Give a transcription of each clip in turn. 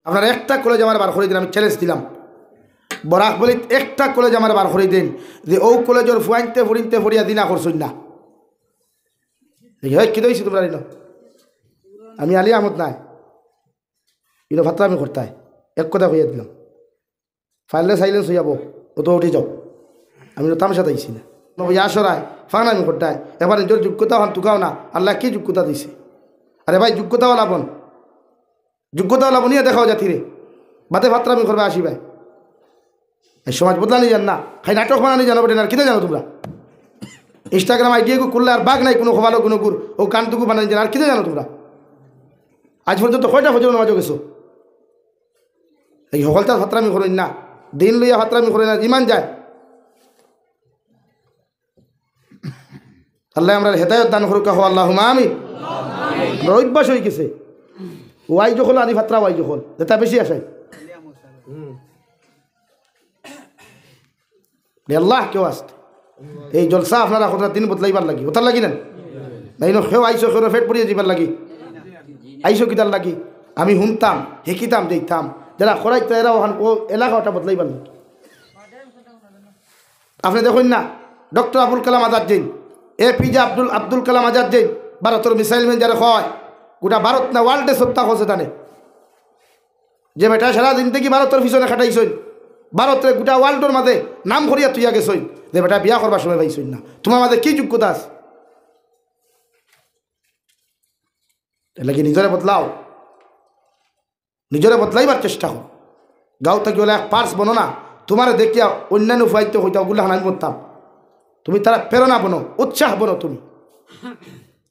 আপনার একটা কলেজ আমার বার করে দিন, আমি চ্যালেঞ্জ দিলাম বরাক বলি একটা কলেজ আমার বার করে দিন যে ও কলেজের ফুয়াইতে ফুরিনতে ফুরিয়া দিনা করছই না কি দইছি তোমরা আমি আলী আহমদ নাই ইনো ভাত্রা আমি করতে এক কথা কইয়া দিলাম ফাইলে সাইলেন্স হয়ে যাবো ও তো উঠে যাও আমি তো তামসা দিয়েছি না ইয়া সরাই ফান আমি করতে এবার নিজের যোগ্যতা হন তুকাও না আল্লাহ কি যোগ্যতা দিছে আরে ভাই যোগ্যতাওয়ালা বোন যোগ্যতাওয়ালা বনিয়া দেখাও জাতিরে বাতে ভাত্রা আমি করবে আসি ভাই এই সমাজ বদলানি জান না খাই নাটক বানানি জানো বেটে না কিতে জানো তোমরা ইনস্টাগ্রাম আইডিয়াকে করলে আর বাঘ নাই কোনো খোবালো কোনো গুড় ও গানটুকু বানানি জানো আর কিতে জানো তোমরা আজ পর্যন্ত কয়টা ভোজন মাঝে গেছো এই সকলটা ভাত্রামি করেন না দিন লইয়া ভাত্রামি করে না ইমান যায় আল্লাহ আমরা হেদায়ত দান করুক আল্লাহ আমিন অভ্যাস হয়ে গেছে ওয়াই যখন আনি ভাত্রা ওয়াই যখন যেটা বেশি আসে আল্লাহ কেউ আসতে এই জলসা আপনারা কথা দিন বদলাইবার লাগি ওটার লাগি না না সেও আইসো সেও ফেট পড়িয়ে যাবার লাগি আইসো কিতার লাগি আমি শুনতাম শিকিতাম দেখতাম যারা খরাইতে এরা ও এলাকাটা বদলাইবার লাগি আপনি দেখুন না ডক্টর আবুল কালাম আজাদ জৈন APJ আব্দুল কালাম আজাদ জৈন ভারতের মিসাইল ম্যান যারা হয় গোটা ভারত না ওয়ার্ল্ডে সপ্তাহ হচ্ছে তানে যে বেটা সারা দিন থেকে ভারতের পিছনে খাটাইছই ভারতের গোটা ওয়ার্ল্ডের মাঝে নাম করিয়া তুইয়া গেছই যে বেটা বিয়া করবার সময় পাইছই না তোমার মাঝে কি যোগ্যতা আছে তাহলে কি নিজরে বদলাও নিজরে বদলাইবার চেষ্টা করো গাঁও থেকে বলে এক পার্স বনো না তোমার দেখিয়া অন্যান্য উপায়িত হইতে ওগুলো আমি বলতাম তুমি তারা প্রেরণা বনো উৎসাহ বনো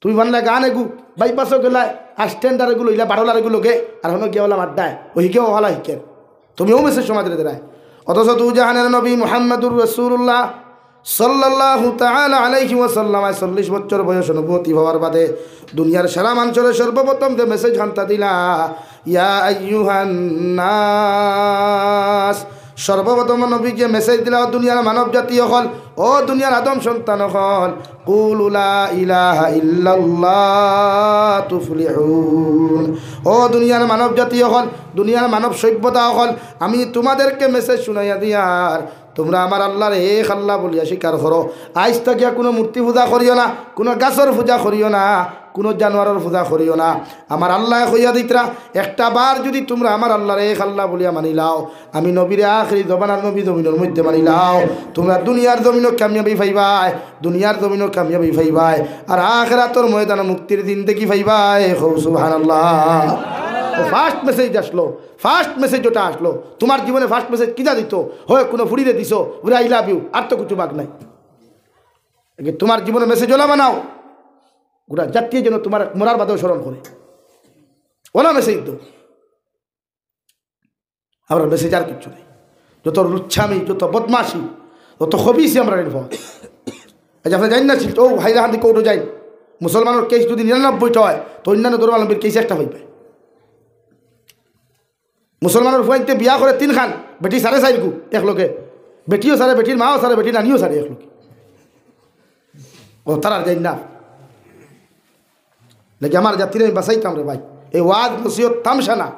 তুমি বানলে গান এগু বাইপাসও গেলা আর স্ট্যান্ডার এগুলো ইলা বারোলার এগুলো গে আর হলো গিয়ে বললাম আড্ডায় ও হিকেও ভালো হিকের তুমিও মেসেজ সমাজের দেয় অথচ তু জাহানের নবী মুহাম্মদুর রাসূলুল্লাহ সাল্লাল্লাহু তাআলা আলাইহি ওয়াসাল্লাম 40 বছর বয়স অনুভূতি হওয়ার বাদে দুনিয়ার সারা মানুষের সর্বপ্রথম যে মেসেজ হান্তা দিলা ইয়া আইয়ুহান নাস সর্বপ্রথম নবী যে মেসেজ দিলা দুনিয়ার মানব জাতি হল ও দুনিয়ার আদম সন্তান হল কুলু লা ইলাহা ইল্লাল্লাহ তুফলিহুন ও দুনিয়ার মানব জাতি হল দুনিয়ার মানব সভ্যতা হল আমি তোমাদেরকে মেসেজ শুনাইয়া দিয়ার তোমরা আমার আল্লাহর এক আল্লাহ বলিয়া স্বীকার করো আজ থাকিয়া কোনো মূর্তি পূজা করিও না কোনো গাছের পূজা করিও না কোনো জানোয়ারের পূজা করিও না আমার আল্লাহ কইয়া দিতরা একটা বার যদি তোমরা আমার আল্লাহর এক আল্লাহ বলিয়া মানিলাও আমি নবীরে আখিরি জবানার নবী জমিনের মধ্যে মানিলাও তোমরা দুনিয়ার জমিনও কামিয়াবি পাইবাই দুনিয়ার জমিনও কামিয়াবি পাইবাই আর আখিরাতের ময়দানে মুক্তির দিন দেখি পাইবাই সুবহানাল্লাহ ফার্স্ট মেসেজ আসলো ফার্স্ট মেসেজ ওটা আসলো তোমার জীবনে ফার্স্ট মেসেজ কিনা দিত হয় কোনো ফুড়িরে দিছো বলে আই লাভ ইউ আর তো কিছু বাক নাই তোমার জীবনে মেসেজ ওলা বানাও গোটা জাতীয় যেন তোমার মরার বাদেও স্মরণ করে ওলা মেসেজ তো আমরা মেসেজ আর কিছু নেই যত লুচ্ছামি যত বদমাশি যত খবিসি আমরা নির্ভর আজ আপনি জানি না ও হাইরাহান দিকে ওটো যাই মুসলমানের কেস যদি 99টা হয় তো অন্যান্য ধর্মাবলম্বীর কেস একটা হইবে মুসলমানের ফুয়াইতে বিয়া করে 3 খান বেটি সাড়ে 4 গু এক লোকে বেটিও সারে বেটির মাও সারে বেটি নানিও সারে এক লোকে ও তারা যাই না লেগে আমার জাতিরে আমি বাঁচাইতাম রে ভাই এই ওয়াজ নসিহত তামসা না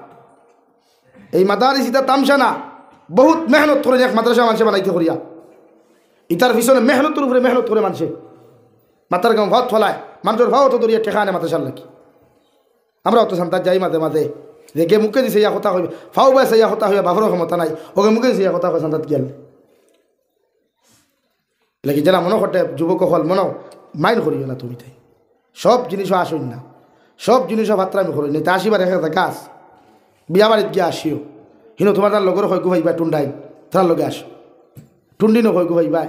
এই মাদারিস ইতা তামসা না বহুত মেহনত করে এক মাদ্রাসা মানুষে বানাইতে করিয়া ইতার পিছনে মেহনতের উপরে মেহনত করে মানুষে মাতার গাঁও ভাত ফলায় মানুষের ভাও তো দরিয়া টেকা আনে মাদ্রাসার লাগি আমরা অত সান্তার যাই মাঝে মাঝে দেখে মুখে দিছে ইয়া কথা হইবে ফাও বাইছে ইয়া কথা হইবে বাবুর ক্ষমতা নাই ওকে মুখে দিছে ইয়া কথা হয় সান্তাত গেল লাগি যারা মনে করতে যুবক হল মনে মাইন্ড করিও না তুমি তাই সব জিনিসও আসুন না সব জিনিসও ভাত্রামি করি না তা আসিবার একটা গাছ বিয়া বাড়িত গিয়ে আসিও হিনো তোমার তার লগর হয় গুভাইবা টুন্ডাই তার লগে আসো টুন্ডিনো হয় গুভাইবা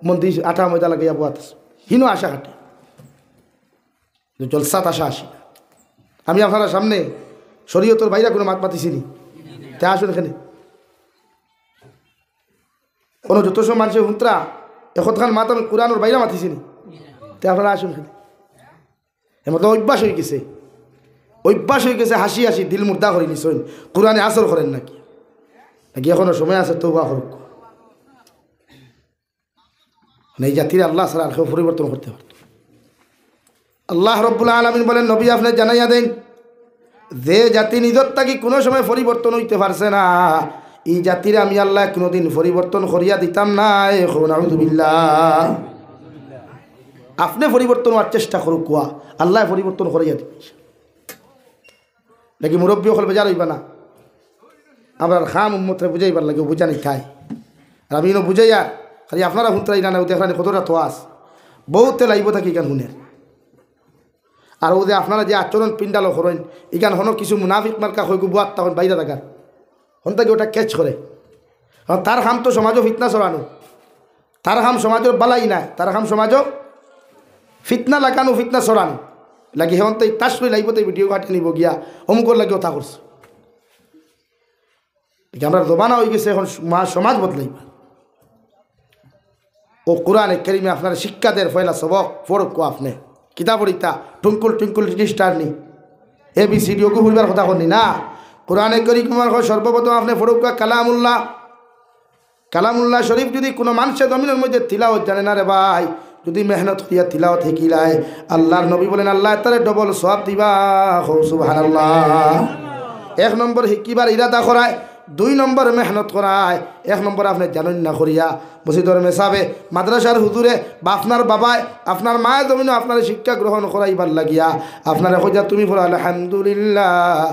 মন্দির আটা ময়দা লাগাইয়া বোয়াত হিনো আশা কাটে জলসাত আশা আসি আমি আপনার সামনে শরীয়তের বাইরে কোনো মাত পাতিছিনি তা আসুন এখানে কোনো যত সব মানুষের হুন্তরা এখন মাত আমি কোরআনের বাইরে মাতিছিনি তা আপনারা আসুন এখানে এমন অভ্যাস হয়ে গেছে হাসি হাসি দিল মুর্দা করে নিছেন কোরআনে আসর করেন নাকি নাকি এখনো সময় আছে তওবা করুক এই জাতির আল্লাহ ছাড়া আর কেউ পরিবর্তন করতে পারত আল্লাহ রব্বুল আলামিন বলেন নবী আপনি জানাইয়া দেন যে জাতি নিজর থাকি কোনো সময় পরিবর্তন হইতে পারছে না, এই জাতির আমি আল্লাহ কোনোদিন পরিবর্তন করিয়া দিতাম না। এখন আউযুবিল্লাহ। আপনি পরিবর্তন হওয়ার চেষ্টা করুক, কুয়া আল্লাহ পরিবর্তন করিয়া দিবে নাকি মুরব্বী হল বেজার হইবা না। আমরা খাম উম্মতরে বুঝাইবার লাগে, বুঝানি খাই আর আমি বুঝাইয়া খালি আপনারা হুঁতরাই না দেখলানি কতটা তো আস বহুতে লাইব থাকি ইকান শুনে। আর ও যে আপনারা যে আচরণ পিণ্ডালো করেন ইকান হন কিছু মুনাফিক মার্কা হয়ে বুয়াত তখন বাইরে থাকার হন তাকে ওটা ক্যাচ করে। তার হাম তো সমাজও ফিতনা ছড়ানো, তার হাম সমাজের বালাই নাই, তার হাম সমাজও ফিতনা লাগানো, ফিতনা ছড়ানো লাগে। হেমন্ত তাস করে লাগবে তো ভিডিও কাটে নিব গিয়া অমুকর লাগে ওটা করছে। আমরা জমানা হয়ে গেছে, এখন সমাজ বদলাইবা। ও কোরআনে কারিমে আপনার শিক্ষা দেয় ফয়লা সবক ফরক আপনি কিতাব পড়িতা টুঙ্কুল টুঙ্কুল রেজিস্টার নি ABCD ওকে হইবার কথা করি না। কোরআনে কারিমের সর্বপ্রথম আপনি ফরক কালামুল্লাহ। কালামুল্লাহ শরীফ যদি কোনো মানুষের জমিনের মধ্যে তিলাওয়াত জানে না রে ভাই, যদি মেহনত হইয়া তিলাওয়াত শিকিলায় আল্লাহর নবী বলেন আল্লাহ তারে ডবল সওয়াব দিবা। সুবহানাল্লাহ। 1 নম্বর শিকিবার ইরাদা করায়, 2 নম্বর মেহনত করায়, 1 নম্বর আপনি জানেন না করিয়া মসজিদর মেসাবে মাদ্রাসার হুজুরে বা আপনার বাবায় আপনার মায়ের জমিনে আপনার শিক্ষা গ্রহণ করাইবার লাগিয়া আপনার হইয়া তুমি বলো আলহামদুলিল্লাহ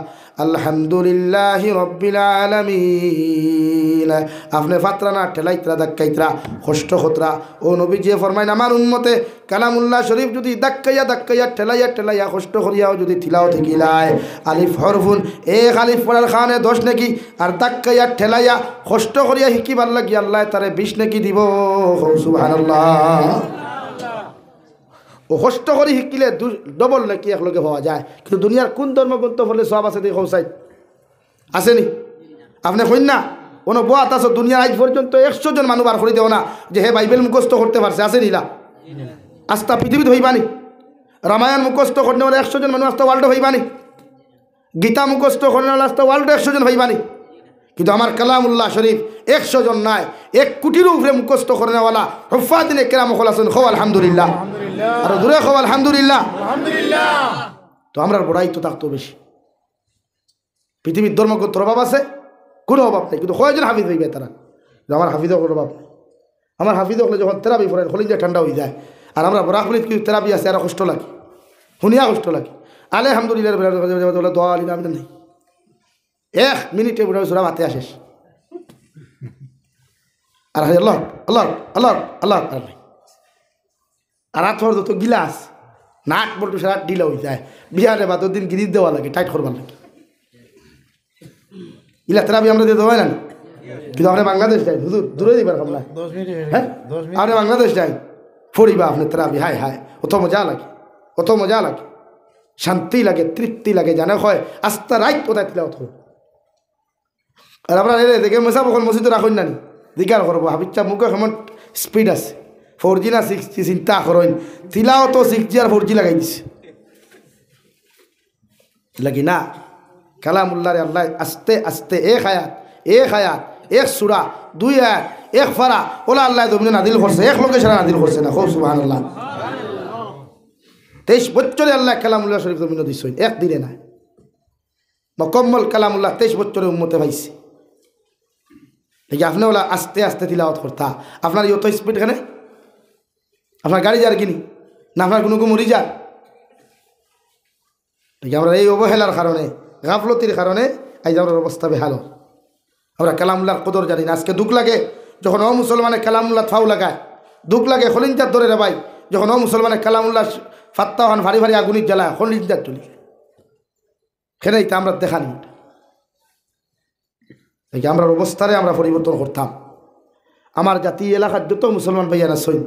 আলহামদুলিল্লাহি রব্বিল আলামিন। আপনি ফাতরা না ঠেলাইতরা দাক্কাইতরা কষ্ট খতরা। ও নবী যে ফরমাইন আমার উম্মতে কালামুল্লাহ শরীফ যদি দাক্কাইয়া দাক্কাইয়া ঠেলাইয়া ঠেলাইয়া কষ্ট করিয়াও যদি তিলাও থাকিলায় আলিফ হরফুন এক আলিফ পড়ার খানে 10 নাকি, আর দাক্কাইয়া ঠেলাইয়া কষ্ট করিয়া শিকিবার লাগি আল্লাহ তারে 20 নাকি দিব। সুবহানাল্লাহ। ও কষ্ট করে শিকিলে ডবল নাকি একলগে পাওয়া যায়। কিন্তু দুনিয়ার কোন ধর্মগ্রন্থ বললে সব আছে দেখো সাইড আসেনি? আপনি কইন না কোনো বয়াত আছে দুনিয়ার আজ পর্যন্ত 100 জন মানুষ বার করে দেও না যে হে বাইবেল মুখস্থ করতে পারছে, আসেনি? না আস্তা পৃথিবীতে হইবানি। রামায়ণ মুখস্থ করতে হলে 100 জন মানুষ আস্তা ওয়ার্ল্ড হইবানি। গীতা মুখস্থ করতে হলে আস্তা ওয়ার্ল্ড 100 জন হইবানি। কিন্তু আমার কালামুল্লাহ শরীফ 100 জন নাই, 1 কোটির উপরে মুখস্থ করে নেওয়ালা হুফাদিনে কেরাম হল আছেন। খো আলহামদুলিল্লাহ, আর দূরে খো আলহামদুলিল্লাহ। তো আমরা বড়াই তো থাকতো বেশি। পৃথিবীর ধর্মগ্রন্থর অভাব আছে? কোনো অভাব নেই, কিন্তু কয়জন হাফিজ হইবে তারা? আমার হাফিজ কোনো অভাব নেই। আমার হাফিজ হলে যখন তেরাবি পড়েন খলিজা ঠান্ডা হয়ে যায়। আর আমরা বরাকবলিত কিছু তেরাবি আছে আর কষ্ট লাগে, শুনিয়া কষ্ট লাগে। আলহামদুলিল্লাহ দোয়া আলী নাম নেই, 1 মিনিটে বুড়া সুরা হাতে আসিস আর আল্লাহ আল্লাহ আল্লাহ আল্লাহ। আর আথর যত গিলাস নাক বলতো সারা ঢিলা হয়ে যায়। বিহারে বা দিন গিরিজ দেওয়া লাগে, টাইট করবার লাগে। ইলা তেরাবি আমরা দিতে হয় না, কিন্তু আপনি বাংলাদেশ যাই হুজুর দূরে দিবার আমরা। হ্যাঁ আপনি বাংলাদেশ যাই ফড়িবা আপনি তেরাবি, হায় হায় অত মজা লাগে, অত মজা লাগে, শান্তি লাগে, তৃপ্তি লাগে। জানে হয় আস্তা রাইট কোথায় তিলা অত। আর আপনার দেখে মেসা বখন মসজিদে রাখুন না দিকার করবো হাবিচ্ছা মুখে কেমন স্পিড আছে 4G না 6G চিন্তা করেন। তিলাও তো 6G আর 4G লাগাই দিছে লাগি না। কালামুল্লাহ আল্লাহ আস্তে আস্তে 1 আয়াত 1 সূরা 2 আয়াত 1 ফারা ওলা আল্লাহ জমিনে নাদিল করছে, 1 লোকে সারা নাদিল করছে না। খুব সুবহানাল্লাহ। 23 বছরে আল্লাহ কালামুল্লাহ শরীফ জমিনে দিছে, 1 দিনে না। মুকম্মল কালামুল্লাহ 23 বছরে উম্মতে পাইছে। দেখি আপনি ওলা আস্তে আস্তে তিলাওয়াত করতা। আপনার যত স্পিড এখানে আপনার গাড়ি যার কিনি না আপনার কোনো মরি যার। দেখি আমরা এই অবহেলার কারণে গাফলতির কারণে আজ আমার অবস্থা বেহাল। আমরা কালামুল্লাহর কদর জানি না। আজকে দুঃখ লাগে যখন মুসলমানে কালামুল্লাহ ফাউ লাগায়, দুঃখ লাগে খলিঞ্জার ধরে রে ভাই যখন মুসলমানে কালামুল্লাহ ফাত্তা হন ভারী ভারী আগুনির জ্বালায় খলিঞ্জার চলি খেলেই তা আমরা দেখানি। দেখি আমরা অবস্থারে আমরা পরিবর্তন করতাম। আমার জাতি এলাকার যত মুসলমান ভাইয়ারা সইন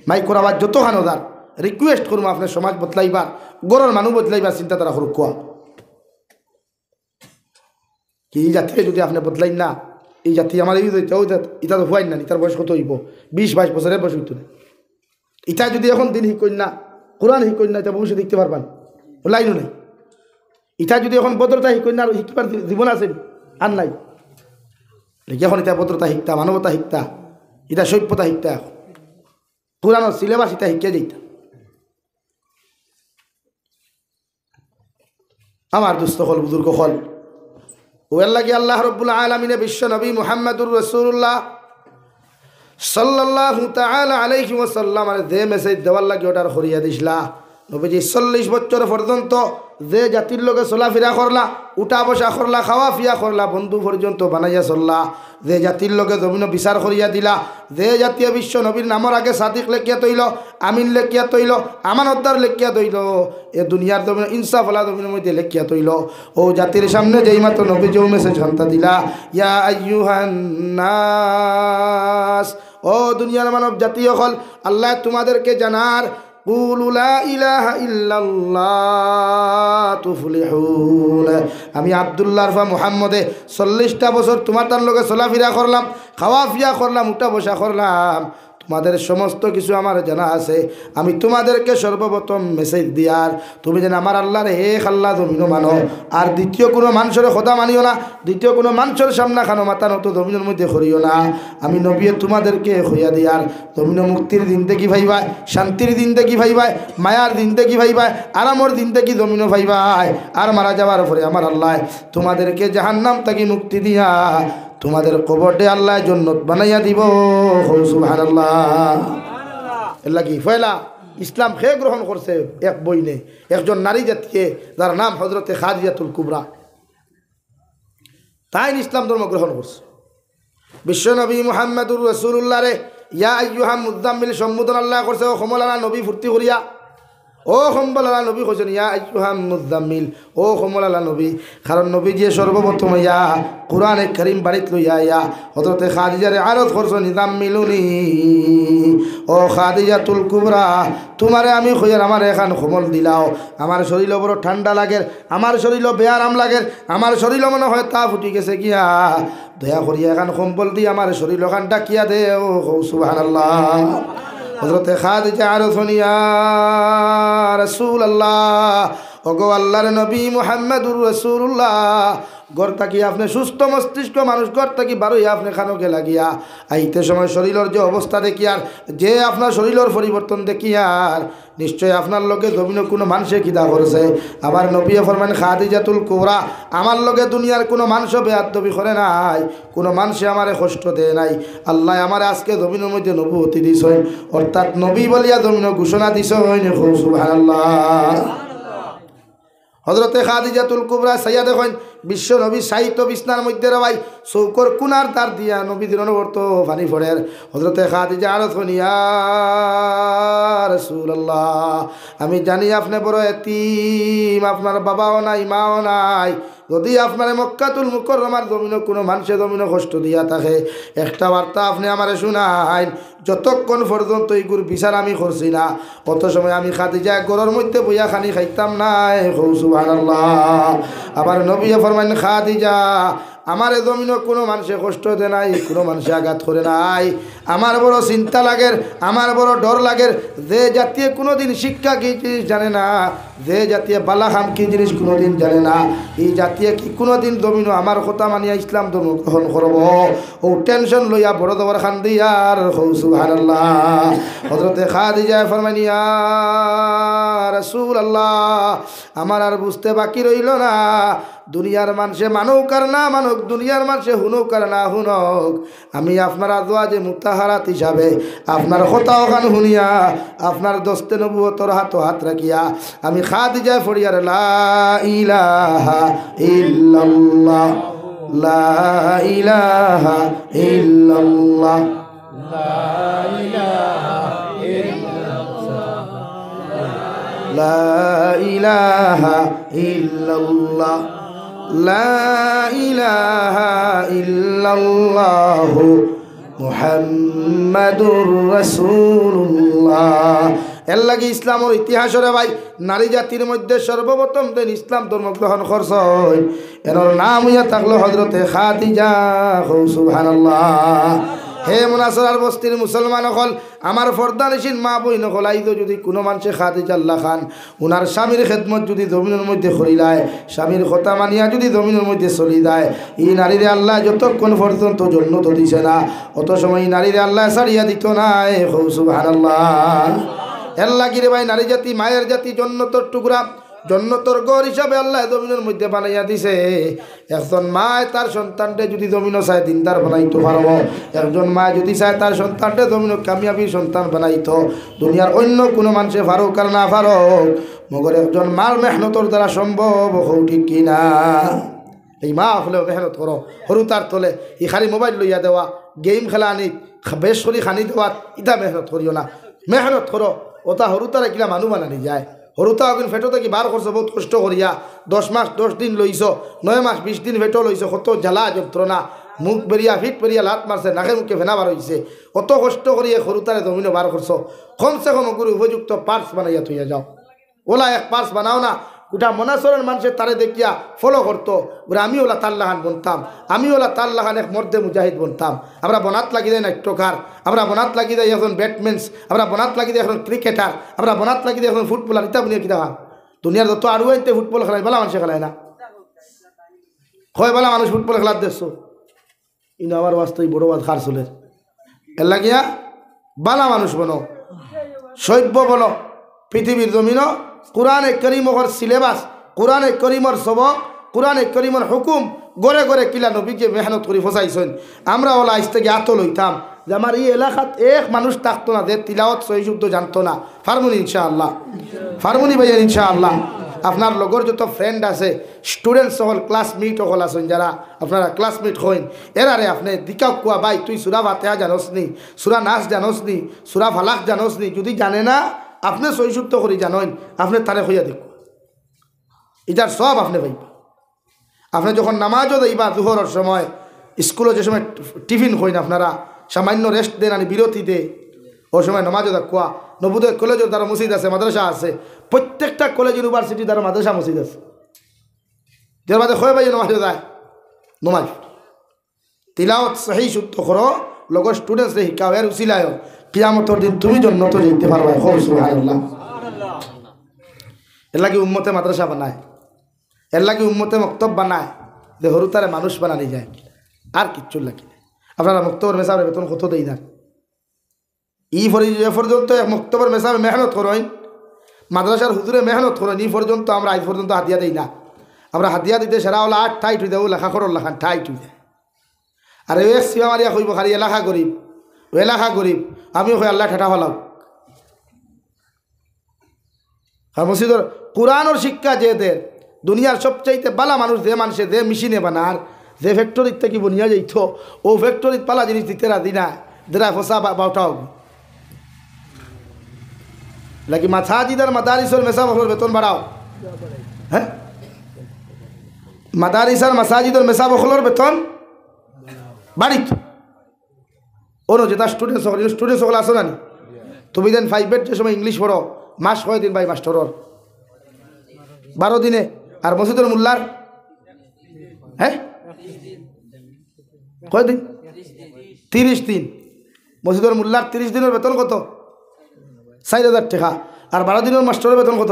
মাইকোর আবার যত খানোদার রিকোয়েস্ট করুন আপনার সমাজ বদলাইবার, গড়ের মানুষ বদলাইবার চিন্তাধারা করুক। কোয়া কি এই জাতিকে যদি আপনি বদলাই না, এই জাতি আমার ইটা তো হুয়াই না। ইটার বয়স কত হইব? 20-22 বছরের বয়স হইত না। ইটা যদি এখন দিন শিকইন না, কোরআন শিকইন না, এটা ভবিষ্যৎ দেখতে পারবেন লাইনও নেই। ইটা যদি এখন ভদ্রতা শিকইন না আর শিখবার জীবন আছে আর নাই। এখন এটা ভদ্রতা শিকতা, মানবতা শিকতা, এটা সভ্যতা শিকতা। এখন কোরআনের সিলেবাস এটা শিখিয়া যেত। আমার দুস্থ হল বুজুর্গ হল ওয়ার লাগি আল্লাহ রাব্বুল আলামিনে বিশ্ব নবী মুহাম্মদুর রাসূলুল্লাহ সাল্লাল্লাহু তাআলা আলাইহি ওয়াসাল্লাম আর যে মেসেজ দেওয়ার লাগি ওটার হরিয়া দিছলা নবীজি 40 বছর পর্যন্ত যে জাতির লোকে চলাফেরা করলা উঠা বসা করলা খাওয়া ফিয়া করলা বন্ধু পর্যন্ত বানাইয়া চললা যে জাতির লোকে জমিন বিচার করিয়া দিলা যে জাতীয় বিশ্ব নবীর নামের আগে সাদিক লেখিয়া তৈল আমিন লেখিয়া তৈল আমানতদার লেখিয়া তৈল এ দুনিয়ার জমিন ইনসাফলা জমিনের মধ্যে লেখিয়া তৈল ও জাতির সামনে যেই মাত্র নবী যে মেসেজ ঘন্টা দিলা ইয়া আইয়ুহান নাস ও দুনিয়ার মানব জাতি হল আল্লাহ তোমাদেরকে জানার কুলু লা ইলাহা ইল্লাল্লাহ তুফলিহুন আমি আব্দুল্লাহ আরফা মুহাম্মদে 40টা বছর তোমার তার লগে চলাফেরা করলাম খাওয়া ফিয়া করলাম উঠা বসা করলাম তোমাদের সমস্ত কিছু আমার জানা আছে আমি তোমাদেরকে সর্বপ্রথম মেসেজ দিয়ার তুমি যেন আমার আল্লাহর এক আল্লাহ জমিনও মানো আর দ্বিতীয় কোনো মানুষের খোদা মানিও না দ্বিতীয় কোনো মানুষের সামনা খানো মাথা নত জমিনের মধ্যে করিও না আমি নবী তোমাদেরকে হইয়া দিয়ার জমিন মুক্তির দিন থেকে ভাইবাই শান্তির দিন থেকে ভাইবাই মায়ার দিন থেকে ভাইবাই আরামর দিন থেকে জমিনও ভাইবাই আর মারা যাওয়ার পরে আমার আল্লাহ তোমাদেরকে জাহান্নাম থেকে মুক্তি দিয়া তোমাদের কবরটে আল্লাহ জান্নাত বানাইয়া দিব সুবহানাল্লাহ আল্লাহ কি ফয়লা ইসলাম খে গ্রহণ করছে এক বইনে একজন নারী জাতিকে যার নাম হযরতে খাদিজাতুল কুবরা তাই ইসলাম ধর্ম গ্রহণ করছে বিশ্ব নবী মুহাম্মদুর রাসূলুল্লাহ রে ইয়া আইয়ুহা মুযাম্মিল সম্বোধন আল্লাহ করছে ও কমলালা নবী ফুর্তি করিয়া ও কমলালা নবী কইছেন ইয়া আইয়ুহা মুযাম্মিল ও কমলালা নবী কারণ নবী যে সর্বপ্রথম ইয়া কুরআনে কারীম বাড়িত লইয়া ইয়া হযরতে খাদিজারে আরজ করছো নিযাম্মিলুনি ও খাদিজাতুল কুবরা তোমারে আমি কইয়ার আমার এখন কমল দিলাও আমার শরীর বড় ঠান্ডা লাগে আমার শরীর বেআরাম লাগে আমার শরীর মনে হয় তা ফুটি গেছে গিয়া দয়া করিয়া এখন কম্বল দি আমার শরীর ওখান ডাকিয়া দে ও সুবহানাল্লাহ হযরতে খাদিজা আরজুন ইয়া রাসূলুল্লাহ ওগো আল্লাহর নবী মুহাম্মদুর রাসূলুল্লাহ ঘর থাকি আপনি সুস্থ মস্তিষ্ক মানুষ ঘর থাকি বারোই আপনি খানোকে লাগিয়া আইতে সময় শরীরের যে অবস্থা দেখি আর যে আপনার শরীরের পরিবর্তন দেখি আর নিশ্চয় আপনার লগে জমিন কোনো মানুষে কিদা করছে আবার নবী ফরমান খাদিজাতুল কুবরা আমার লগে দুনিয়ার কোনো মানুষ বেয়াদবি করে নাই কোনো মানুষে আমারে কষ্ট দেয় নাই আল্লাহ আমার আজকে জমিনের মধ্যে নবুয়তি দিছেন অর্থাৎ নবী বলিয়া জমিন ঘোষণা দিছেন সুবহানাল্লাহ হযরতে খাদিজাতুল কুবরা সাইয়া দেখেন বিশ্ব নবী সাহিত্য বিছনার মধ্যে রবাই চৌকর কুনার তার দিয়া নবী দিন অনবরত পানি পড়ের হযরতে খাদিজা আরজ ইয়া রাসূলুল্লাহ আমি জানি আপনি বড় এতিম আপনার বাবাও নাই মাও নাই যদি আপনার মক্কাতুল মুকাররমার জমিনে কোনো মানুষের জমিনে কষ্ট দিয়া থাকে একটা বার্তা আপনি আমারে শুনাইন যতক্ষণ পর্যন্ত এইগুর বিচার আমি করছি না কত সময় আমি খাদিজা ঘরের মধ্যে বইয়া খানি খাইতাম নাই সুবহানাল্লাহ আবার নবী ফরমান খাদিজা আমার জমিনে কোনো মানুষে কষ্ট দেয় নাই কোনো মানুষে আঘাত করে নাই আমার বড় চিন্তা লাগে আমার বড় ডর লাগে যে জাতীয় কোনোদিন শিক্ষা কি জিনিস জানে না যে জাতীয় বালাহাম কি জিনিস কোনোদিন জানে না এই জাতীয় কি কোনোদিন জমিন আমার কথা মানিয়া ইসলাম ধর্ম গ্রহণ করব ও টেনশন লইয়া বড় দবার খান দিয়ার সুবহানাল্লাহ হযরতে খাদিজা ফরমান ইয়া রাসূলুল্লাহ আমার আর বুঝতে বাকি রইল না দুনিয়ার মানুষে মানুক আর না মানুক দুনিয়ার মানুষে হুনুক আর না হুনক আমি আপনার আজওয়াজে মুতাহারাত হিসাবে আপনার কথা ওখান শুনিয়া আপনার দস্তে নবুয়তর হাত রাখিয়া আমি খাদিজা ফরিয়ার লা ইলাহা ইল্লাল্লাহ লা ইলাহা ইল্লাল্লাহ লা ইলাহা ইল্লাল্লাহ লা ইলাহা ইল্লাল্লাহ লা ইলাহা ইল্লাল্লাহ মুহাম্মাদুর রাসূলুল্লাহ এর লাগি ইসলামের ইতিহাসরে ভাই নারী জাতির মধ্যে সর্বপ্রথম দিন ইসলাম ধর্ম গ্রহণ করছেন এর নাম হইয়া থাকলো হযরতে খাদিজা সুবহানাল্লাহ হে মুনাসরার বস্তির মুসলমান হল আমার ফরদানিসীন মা বই নকল আইতো যদি কোনো মানুষে খাদিজা আল্লাহ খান উনার স্বামীর খেদমত যদি জমিনের মধ্যে করিলায় স্বামীর কথা মানিয়া যদি জমিনের মধ্যে চলি যায় এই নারীরে আল্লাহ যতক্ষণ পর্যন্ত জন্নত দিছে না অত সময় নারীরে আল্লাহ ছাড়িয়া দিত না সুবহানাল্লাহ এর লাগিরে ভাই নারী জাতি মায়ের জাতি জন্নতর টুকরা জন্নতর ঘর হিসাবে আল্লাহ জমিনের মধ্যে বানাইয়া দিছে। একজন মায় তার সন্তানকে যদি জমিনও চায় দিনদার বানাইতে পারবো, একজন মা যদি চায় তার সন্তানকে জমিনও কামিয়াবি সন্তান বানাইতো। দুনিয়ার অন্য কোনো মানুষে ফারুক আর না ফারুক, মগর একজন মার মেহনতর দ্বারা সম্ভব হও, ঠিক কিনা? এই মা হলেও মেহনত করো। সরু তার তলে ই খালি মোবাইল লইয়া দেওয়া, গেম খেলা আনি বেশ করি খানি দেওয়া, ইটা মেহনত করিও না। মেহনত করো, ওটা সরু তারা কিনা মানুষ বানানি যায়। সৰুতা অগিন ফেটো থাকি বাৰ করছো বহুত কষ্ট করিয়া 10 মাস 10 দিন লইছ, 9 মাস 20 দিন ফেটো লইছ, কত জ্বালা যন্ত্রণা, মুখ বেরিয়া ফিট বেরিয়া লাত মারছে, নাকে মুখে ফেনা বার হয়েছে, অত কষ্ট করিয়া সৰুতারে জমিনে বার করছো। কমসে কম গুরু উপযুক্ত পার্স বানাইয়া থইয়া যাও। ওলা এক পার্স বানাও না, গোটা মনাসরের মানুষের তারে দেখিয়া ফলো করতো, বলে আমি ওলা তাল্লাহান বনতাম, আমি ওলা তাল্লাহান এক মর্দে মুজাহিদ বনতাম। আমরা বনাত লাগি দেয় নাট্যকার, আমরা বনাত লাগি দেয় এখন ব্যাটম্যানস, আমরা বনাত লাগি দেয় এখন ক্রিকেটার, আমরা বনাত লাগি দেয় এখন ফুটবলার। ইতা বুনিয়া কিনা দুনিয়ার যত আরও আইতে ফুটবল খেলায় বালা মানুষে খেলায় না, কয় বালা মানুষ ফুটবল খেলার দেখছো? ইনো আমার বাস্তব বড় বাদ খার চলের এর লাগিয়া বালা মানুষ বনো, সভ্য বনো। পৃথিবীর জমিনও কোরআনে করিমর সিলেবাস, কোরআনে করিমর সবক, কোরআনে করিমর হুকুম গড়ে গড়ে কিলা নবীকে মেহনত করে ফসাইছেন। আমরা ওলা আজ থেকে আত লইতাম যে আমার এই এলাকাত এক মানুষ থাকতো না যে তিলাওয়াত সহি শুদ্ধ জানতো না। ফার্মুনি ইনশাআল্লাহ, ফার্মুনি ভাইয়া ইনশাআল্লাহ। আপনার লগর যত ফ্রেন্ড আছে, স্টুডেন্ট সকল ক্লাসমেট সকল আছেন, যারা আপনারা ক্লাসমেট হইন, এরারে আপনি দিকাও কুয়া ভাই তুই সুরা ফাতিহা জানোস নি, সুরা নাস জানোস নি, সুরা ফালাক জানোস নি। যদি জানে না আপনি সহি শুদ্ধ করে জানেন, আপনি তারে হইয়া দেখো, এটার সব আপনি পাইবা। আপনি যখন নামাজও দেইবা দুহরের সময়, স্কুলে যে সময় টিফিন হইন আপনারা সামান্য রেস্ট দেন আনি বিরতি দে, ওই সময় নামাজও দেখুয়া। নবোদয় কলেজের দ্বারা মসজিদ আছে, মাদ্রাসা আছে, প্রত্যেকটা কলেজ ইউনিভার্সিটি দ্বারা মাদ্রাসা মসজিদ আছে। যার বাদে হয় ভাই নামাজও যায়, নমাজ তিলাওয়াত সহি শুদ্ধ করো, লগর স্টুডেন্টসরে শিকাও, এর উসিলায় কিয়ামতের দিন তুমি জন্নত যেতে পারবা। সুবহানাল্লাহ। এর লাগি উম্মতে মাদ্রাসা বানায়, এর লাগি উম্মতে মক্তব বানায়, যে হরু তারে মানুষ বানানি যায়, আর কিচ্ছু লাগে না। আপনারা মক্তবের মেসাবের বেতন কত দেই না, ই পর্যন্ত এক মক্তবের মেসাবে মেহনত করেন, মাদ্রাসার হুজুরে মেহনত করেন, ই পর্যন্ত আমরা আজ পর্যন্ত হাতিয়া দেই না। আমরা হাতিয়া দিতে সেরা হলো 8 ঠাইট হয়ে দেবো, লেখা করো লেখান ঠাইট হয়ে যায়। আর এ সিবা মারিয়া কইব খালি এলাকা গরিব, ও এলাকা গরিব, আমিও কই আল্লাহ ঠেটা হলাম। আর মসজিদের কোরআনের শিক্ষা যে দের দুনিয়ার সবচাইতে বালা মানুষ, যে মানুষে যে মেশিনে বানার, যে ফ্যাক্টরির থেকে বনিয়া যাইত, ও ফ্যাক্টরির পালা জিনিস দিতে রাজি না, দেরা ফসা বাউটাও লাগি। মাসাজিদার মাদারিসের মেসাবখলের বেতন বাড়াও, হ্যাঁ, মাদারিসার মাসাজিদের মেসাবখলের বেতন বাড়িত। ওনো যেটা স্টুডেন্ট সকল আসো না, তুমি দেন 5 যে সময় ইংলিশ পড়ো, মাস কয় দিন ভাই মাস্টরর? 12 দিনে। আর মসজিদের মোল্লার হ্যাঁ কয় দিন? 30 দিন। মসজিদের মোল্লার 30 দিনের বেতন কত? 4000 টাকা। আর 12 দিনের মাস্টরের বেতন কত?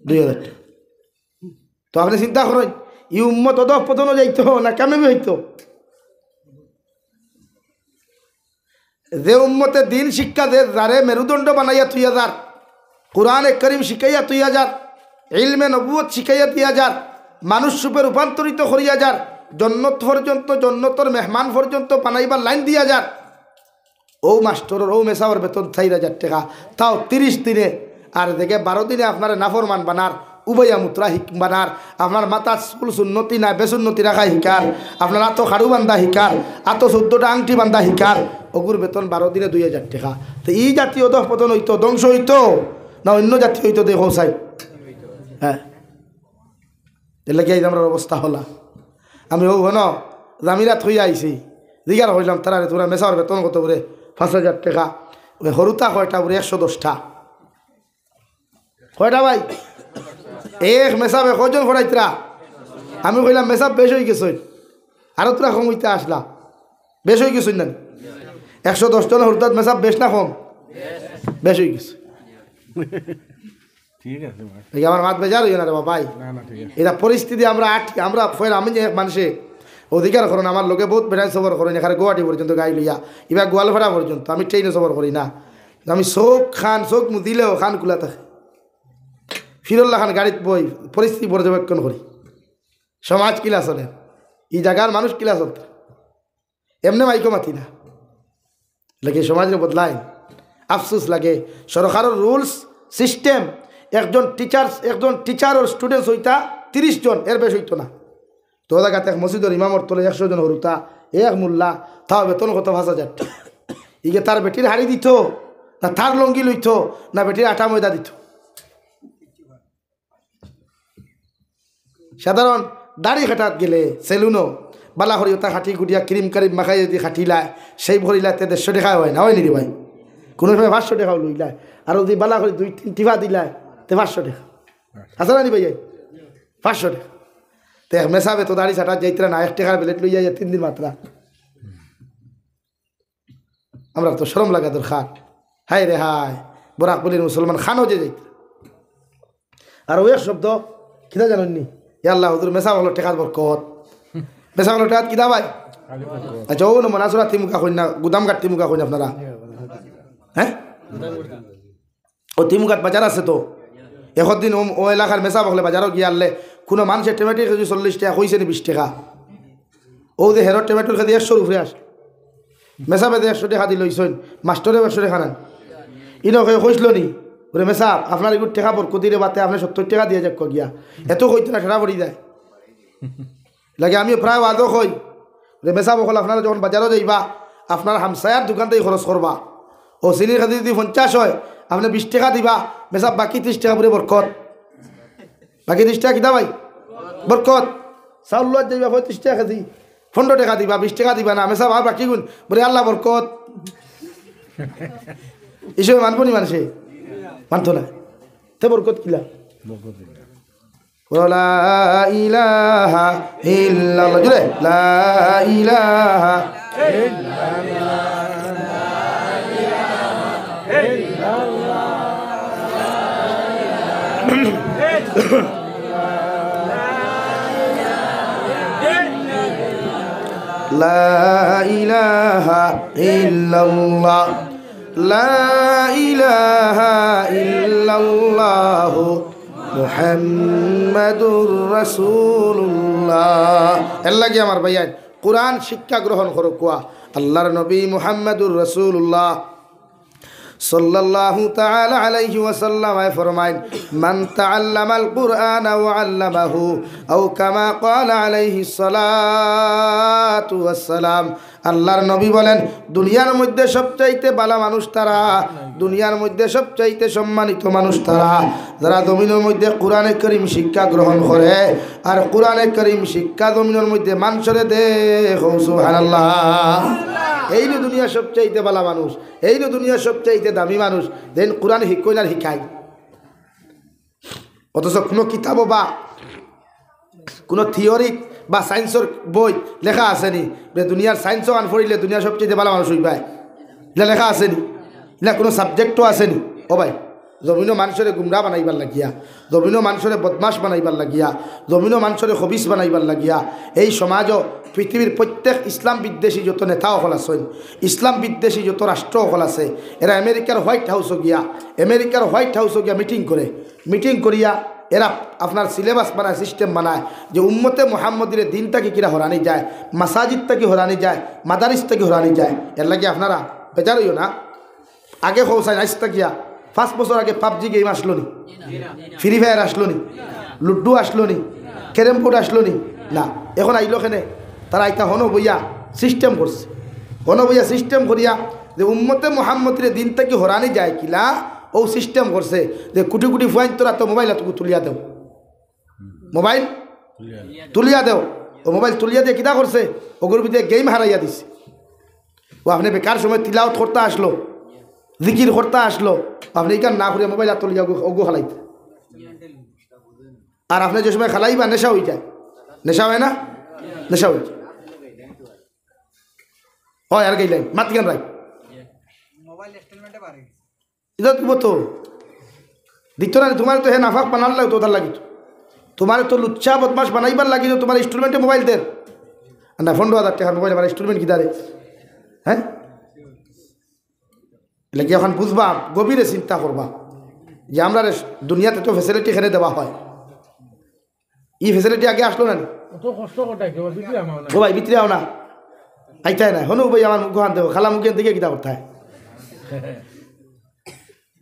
2000 টাকা। তো আপনি চিন্তা করেন ই উম্মত অধঃপতনও যাইতো না কেমন হইতো? যে উম্মতে দিন শিক্ষা দে, যারে মেরুদণ্ড বানাইয়া 2000, কোরআনে করিম শিখাইয়া 2000, ইলমে নবুয়ত শিখাইয়া 2000, মানুষ রূপে রূপান্তরিত করিয়া যার, জন্নত পর্যন্ত জন্নতর মেহমান পর্যন্ত বানাইবার লাইন 2000, ও মাস্টরের ও মেসাওয়ার বেতন 4000 টাকা, তাও 30 দিনে। আর দেখে 12 দিনে আপনার নাফরমান বানার, উবয়া মুত্রা বানার, আপনার মাথা চুল সুন্নতি না বেসুন্নতি রাখা শিকার, আপনার আতো খাড়ু বান্ধা শিকার, আতো 14টা আংটি বান্ধা শিকার, ওগুর বেতন 12 দিনে 2000 টাকা। তো এই জাতীয় অধঃপতন হইতো, ধ্বংস হইতো না অন্য জাতীয় হইতো? দেখো সাই, হ্যাঁ, এর লাগে আমরা অবস্থা হলা। আমি ও হন জামিরাত হইয়া আইছি, জিগার হইলাম তারা তোরা মেসাওয়ার বেতন কত বলে? 5000 টাকা। ওই হরুতা কয়টা বলে? 110টা। কয়টা ভাই? এক মেসাবে কজন ফরাইতরা? আমি কইলাম মেসাব বেশ হয়ে গেছ, আরো তোরা কম হইতে আসলা, বেশ হয়ে গেছ না? 110 জন হরুতাত মেসাব বেশ না কম? বেশ হয়ে গেছে। আমার মাত বেজার হইও না রে ভাই, এটা পরিস্থিতি। আমরা আমি যে মানুষে অধিকার করেন, আমার লোকে বহুত বেড়াই সফর করেন, এখানে গুয়াহাটি পর্যন্ত গাড়ি লইয়া, এবার গোয়ালপাড়া পর্যন্ত। আমি ট্রেনে সফর করি না, আমি চোখ খান চোখ দিলেও খান খোলা থাকে। ফিরুল্লাহ খান গাড়িত বই পরিস্থিতি পর্যবেক্ষণ করি সমাজ কিলা চলে এই জায়গার মানুষ কিলা চলতে এমনি মাইকো মাতি না লাগে সমাজের বদলায় আফসোস লাগে সরকারের রুলস সিস্টেম একজন টিচার ওর স্টুডেন্টস হইতা 30 জন এর বেশ হইতো না তো জায়গাতে এক মসজিদের ইমামর তোলে 100 জন হরুতা এক মোল্লা তাও বেতন কত 5,000 ইগে তার বেটির হাড়ি দিত না তার লঙ্গি লইত না বেটির আটা ময়দা দিত সাধারণ দাড়ি খাটাত গেলে সেলুনও বালা হরি ওটা খাটি গুটিয়া ক্রিম কারিম মাখাই যদি খাটিলায় সেই ভরিলায় তে 150 টাকা হয় না হয় নি ভাই কোনো সময় 500 টাকাও লইলায় আর যদি বালা করে 2-3 টিফা দিলায় তে 500 টাকা আসা না নি ভাই 500 টাকা তে মেসাবে তো দাড়ি ছাটা যাইতরা না 1 টাকার প্লেট লই যায় 3 দিন মাত্রা আমরা তো শরম লাগা দরকার হায় রে হায় বরাকপুরের মুসলমান খানও যে যাইত আর ওই শব্দ কিনা জানেননি ইয়া আল্লাহ হুজুর মেসা হলো টাকার বরকত মেসা হলো টাকা কিনা ভাই আচ্ছা ও মনাসুরা তিমুকা কই না গুদাম ঘাট তিমুকা কই না আপনারা হ্যাঁ ও তিমুকাত বাজার আছে তো একদিন ও এলাকার মেসা বকলে বাজারও গিয়ে আনলে কোনো মানুষের টমেটোর কেজি 40 টাকা কইছে নি 20 টাকা ও যে হেরোর টমেটোর কেজি 100 উপরে আসে মেসা বেদে 100 টাকা দিল ইসন মাস্টরে 100 টাকা নেন ইনকে কইছিল নি ওরে মেসা আপনার এগুলো টাকা বরকতিরে বাতে আপনি 70 টাকা দিয়ে যাক গিয়া এত কইতে না ঠেলা পড়ি যায় লাগে আমি প্রায় ওয়াদও কই রে মেসা বকল আপনারা যখন বাজারও যাইবা আপনার হামসায়ার দোকান থেকে খরচ করবা ও চিনির কেজি যদি 50 হয় আপনি 20 টাকা দিবা মেসা বাকি 30 টাকা পুরে বরকত বাকি 30 টাকা কিনা ভাই বরকত চাউল লজ যাইবা 35 টাকা কেজি 15 টাকা দিবা 20 টাকা দিবা না মেসা ভাব বাকি গুণ বলে আল্লাহ বরকত এসব মানব নি মানুষে মানতো না তে বরকত কিলা লা ইলাহা ইল্লাল্লাহ জুড়ে লা ইলাহা لا إله إلا الله لا إله إلا الله محمد رسول الله الله কি আমার ভাইয়া কুরআন শিক্ষা গ্রহণ করো কোয়া আল্লাহর নবী মুহাম্মদুর রাসূলুল্লাহ সাল্লাল্লাহু তাআলা আলাইহি ওয়াসাল্লাম ফরমায়েন মান তাআল্লামাল কুরআনা ওয়া আল্লামাহু আও কামা ক্বালা আলাইহিস সালাতু ওয়াস সালাম আল্লাহর নবী বলেন দুনিয়ার মধ্যে সবচাইতে ভালো মানুষ তারা দুনিয়ার মধ্যে সবচাইতে সম্মানিত মানুষ তারা যারা জমিনের মধ্যে কোরআনে কারীম শিক্ষা গ্রহণ করে আর কোরআনে কারীম শিক্ষা জমিনের মধ্যে মানুষরে দেয় সুবহানাল্লাহ এই নো দুনিয়া সবচাইতে ভালো মানুষ এই নো দুনিয়া সবচাইতে দামি মানুষ দেন কোরআন শিক্ষাই না শিখায় অথচ কোনো কিতাব বা কোনো থিওরি বা সায়েন্সের বই লেখা আসেনি দুনিয়ার সায়েন্সও আন পড়িলে দুনিয়া সবচেয়ে ভালো মানুষ হইবাই এটা লেখা আসেনি না কোনো সাবজেক্টও আসেনি ও ভাই জমিনও মানুষের গুমরা বানাইবার লাগিয়া জমিনও মানুষের বদমাস বানাইবার লাগিয়া জমিনও মানুষের হবিস বানাইবার লাগিয়া এই সমাজও পৃথিবীর প্রত্যেক ইসলাম বিদ্বেষী যত নেতা সকল আছেন ইসলাম বিদ্বেষী যত রাষ্ট্র সকল আছে এরা আমেরিকার হোয়াইট হাউসও গিয়া মিটিং করিয়া এরা আপনার সিলেবাস বানায় সিস্টেম বানায় যে উম্মতে মুহাম্মদের দিনটাকে কিরা হরানি যায় মাসাজিদটাকে হরানি যায় মাদারিসটাকে হরানি যায় এর লাগে আপনারা বেজার হইও না আগে হৌসাই আইসটা গিয়া 5 বছর আগে পাবজি গেম আসলো নি ফ্রি ফায়ার আসলো নি লুডু আসলো নি ক্যারেম বোর্ড আসলো নি না এখন আইলো কেনে তারা আইতা হন বইয়া সিস্টেম করছে হন বইয়া সিস্টেম করিয়া যে উম্মতে মুহাম্মদের দিনটাকে হরানি যায় কিলা ও সিস্টেম করছে যে কুটি কুটি ফুয়াইন তোরা তো মোবাইল তুলিয়া দেও মোবাইল তুলিয়া দেও ও মোবাইল তুলিয়া দিয়ে কিনা করছে ওগুলোর ভিতরে গেম হারাইয়া দিছে ও আপনি বেকার সময় তিলাওয়াত করতে আসলো জিকির করতে আসলো আপনি এখান না করে মোবাইল তুলিয়া ওগু খালাইতে আর আপনি যে সময় খালাইবা নেশা হয়ে যায় নেশা হয় না নেশা হয়ে যায় হয় আর গাইলেন মাত কেন রাই এটা দিব তো দিত না তোমার তো হে নাফাক বানার লাগে তো তার লাগিত তোমার তো লুচ্ছা বদমাস বানাইবার লাগিত তোমার ইনস্টলমেন্টে মোবাইল দেন না 15,000 টাকার মোবাইল আমার ইনস্টলমেন্ট কি দাঁড়ে হ্যাঁ এটা কি এখন বুঝবা গভীরে চিন্তা করবা যে আমরা দুনিয়াতে তো ফেসিলিটি এখানে দেওয়া হয়, এই ফেসিলিটি আগে আসলো না ও ভাই ভিতরে আও না আইতাই না হনু ভাই আমার মুখ আনতে খালা মুখের দিকে কিতা করতে হয়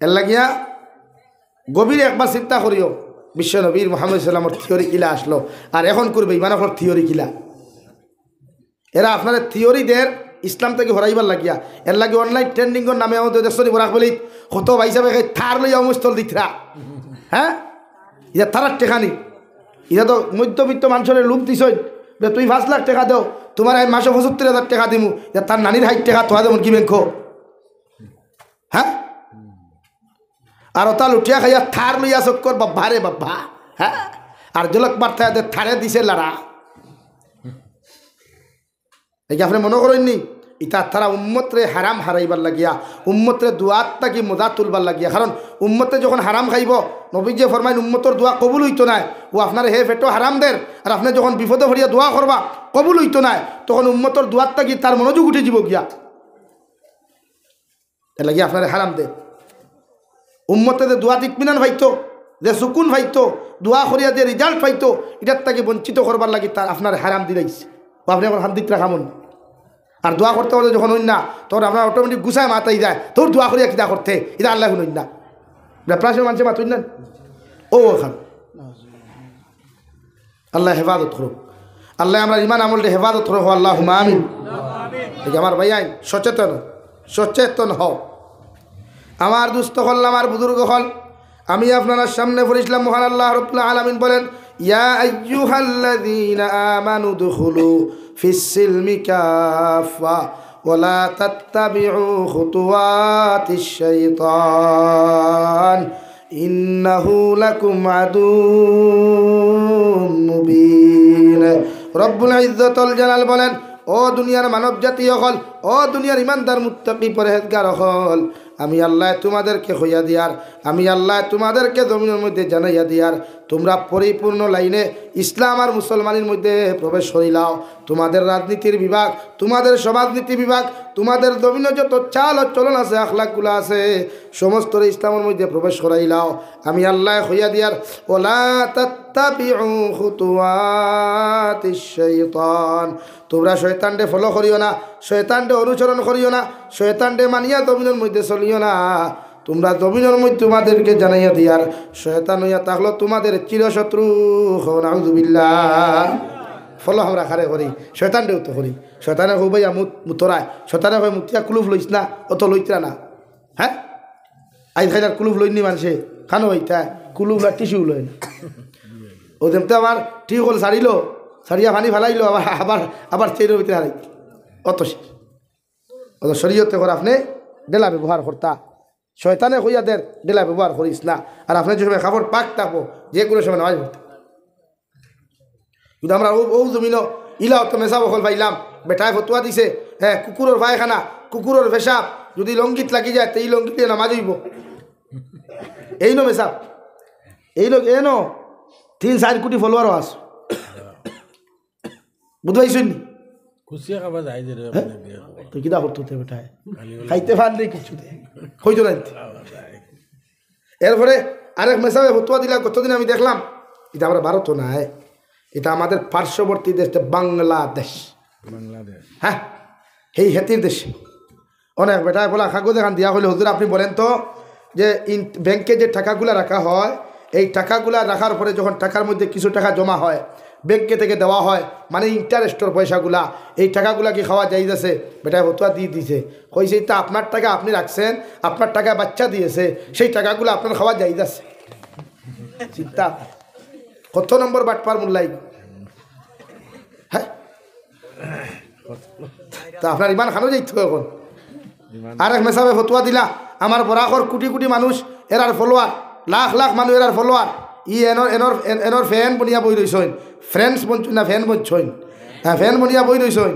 এর লাগিয়া গভীরে একবার চিন্তা করিও বিশ্ব নবীর মোহাম্মদ সাল্লামের থিওরি কিলা আসলো আর এখন করবে ইমান আপনার থিওরি কিলা এরা আপনার থিওরিদের ইসলাম থেকে হরাইবার লাগিয়া এর লাগে অনলাইন ট্রেন্ডিংয়ের নামে আমাদের দেশনি বরাক বলি কত ভাইসাবে থার লইয়া মুস্তল দিতরা হ্যাঁ ইয়া থারার টেকানি ইয়া তো মধ্যবিত্ত মানুষের লুপ দিছ তুই 5 লাখ টাকা দেও তোমার আমি মাসে 75,000 টাকা দিমু ইয়া তার নানির 60 টাকা তোয়া দেবো কি ব্যাংক হ্যাঁ আর ওটা লুটিয়া খাইয়া থার লইয়া চক্কর বাবা রে বাবা হ্যাঁ আর জলক মারতে থারে দিছে লাড়া এই আপনি মনে করেননি ইটা তারা উম্মতরে হারাম হারাইবার লাগিয়া উম্মতরে দোয়াত তাকি মজা তুলবার লাগিয়া কারণ উম্মতে যখন হারাম খাইব নবীজি ফরমাইন উম্মতর দোয়া কবুল হইতো নাই ও আপনার হে ফেটো হারাম দের আর আপনি যখন বিপদে ভরিয়া দোয়া করবা কবুল হইতো নাই তখন উম্মতর দোয়াত তাকি তার মনোযোগ উঠে যাব গিয়া এর লাগিয়া আপনার হারাম দে উম্মতে যে দোয়াত ইতমিনান পাইতো যে সুকুন পাইতো দোয়া করিয়া যে রেজাল্ট পাইতো এটার তাকে বঞ্চিত করবার লাগি তার আপনার হারাম দিলাইছে আপনি এখন হাত দিতে রাখামন আর দোয়া করতে করতে যখন হইন না তখন আপনার অটোমেটিক গুছায় মাথায় যায় তোর দোয়া করিয়া কিতা করতে এটা আল্লাহ হইন না প্রাচীন মানুষের মাতুন না ও ওখান আল্লাহ হেফাজত করুক আল্লাহ আমরা ইমান আমলটা হেফাজত করো আল্লাহ আমিন আমার ভাই আইন সচেতন হও আমার দুস্থ হল আমার বুজুর্গ হল আমি আপনার সামনে পড়েছিলাম মহান আল্লাহ রাব্বুল আলামিন বলেন ইয়া আইয়ুহাল্লাযীনা আমানু দুখুলু ফিস-সিলমি কাফা ওয়া লা তাত্তাবিউ খুতুওয়াতিশ শাইতান ইন্নাহু লাকুম আদুউম মুবিন রব্বুল ইজ্জাতুল জালাল বলেন ও দুনিয়ার মানব জাতি হল ও দুনিয়ার ইমানদার মুত্তাকি পরহেজগার হল আমি আল্লাহ তোমাদেরকে হইয়া দিয়ার আমি আল্লাহ তোমাদেরকে জমিনের মধ্যে জানাইয়া দিয়ার তোমরা পরিপূর্ণ লাইনে ইসলাম আর মুসলমানের মধ্যে প্রবেশ করিলাও তোমাদের রাজনীতির বিভাগ তোমাদের সমাজনীতি বিভাগ তোমাদের জমিনে যত চাল ও চলন আছে আখলাকগুলো আছে সমস্ত ইসলামের মধ্যে প্রবেশ করাইলাও আমি আল্লাহ হইয়া দিয়ার ওলা তাত্তাবিউ খুতুওয়াতিশ শাইতান তোমরা শয়তানকে ফলো করিও না শয়তানকে অনুসরণ করিও না শয়তানকে মানিয়া জমিনের মধ্যে চলিও না তোমরা জমিনের মধ্যে তোমাদেরকে জানাইয়া দিয়ার শয়তান হইয়া থাকলো তোমাদের চিরশত্রু নাউযুবিল্লাহ ফলো আমরা খারে করি শয়তানকেও তো করি শয়তানে হো ভাইয়া মুতরায় শয়তানে হয় মুতিয়া কুলুফ লইস না অত লইতরা না হ্যাঁ আই খাইলার কুলুফ লইনি মানুষে খানো হইতা কুলুফ আর টিস্যু লই না ও যেমতে আবার ঠিক হল ছাড়িল ছাড়িয়া পানি ফেলাইলো আবার আবার আবার চেয়ের ভিতরে হারাই অত অত শরীয়তে করে আপনি ডেলা ব্যবহার করতা শয়তানে হইয়াদের ডেলা ব্যবহার করিস না আর আপনি যে সময় খাবার পাক থাকবো যে কোনো সময় নামাজ পড়তে কিন্তু আমরা ও জমিন ইলাও তো মেশাব হল পাইলাম বেটায় ফতুয়া দিছে হ্যাঁ কুকুরের পায়খানা কুকুরের পেশাব যদি লঙ্গিত লাগি যায় তো এই লঙ্গিতে নামাজ হইব এই নো মেশাব এই লোক এ নো 3-4 কোটি ফলোয়ারও আস বুঝবাইছেন তুই কিনা করতে বেটায় খাইতে পারলে কিছু হইতো না এরপরে আরেক মেশাবে ফতুয়া দিলাম কতদিন আমি দেখলাম এটা আমরা ভারত নাই এটা আমাদের পার্শ্ববর্তী দেশ বাংলাদেশ হ্যাঁ এই হেতির দেশে অনেক বেটায় বলা কাগজ এখান দেওয়া হলে হুজুর আপনি বলেন তো যে ব্যাংকে যে টাকাগুলা রাখা হয় এই টাকাগুলা রাখার পরে যখন টাকার মধ্যে কিছু টাকা জমা হয় ব্যাংকে থেকে দেওয়া হয় মানে ইন্টারেস্টের পয়সাগুলা এই টাকাগুলা কি খাওয়া যাই যাচ্ছে বেটায় ফতুয়া দিয়ে দিছে কইছে তা আপনার টাকা আপনি রাখছেন আপনার টাকা বাচ্চা দিয়েছে সেই টাকাগুলো আপনার খাওয়া যাই যাচ্ছে চিন্তা কত নম্বর বাটপার মূল্যাই হ্যাঁ তা আপনার ইমান খানো যাইতো এখন আর এক মেসাবে ফতুয়া দিলা আমার বরাকর কোটি কোটি মানুষ এরার ফলোয়ার লাখ লাখ মানুষ এরার ফলোয়ার ই এনর ফ্যান বনিয়া বই রইছইন ফ্রেন্ডস বনছ না ফ্যান বনছইন হ্যাঁ ফ্যান বনিয়া বই রইছইন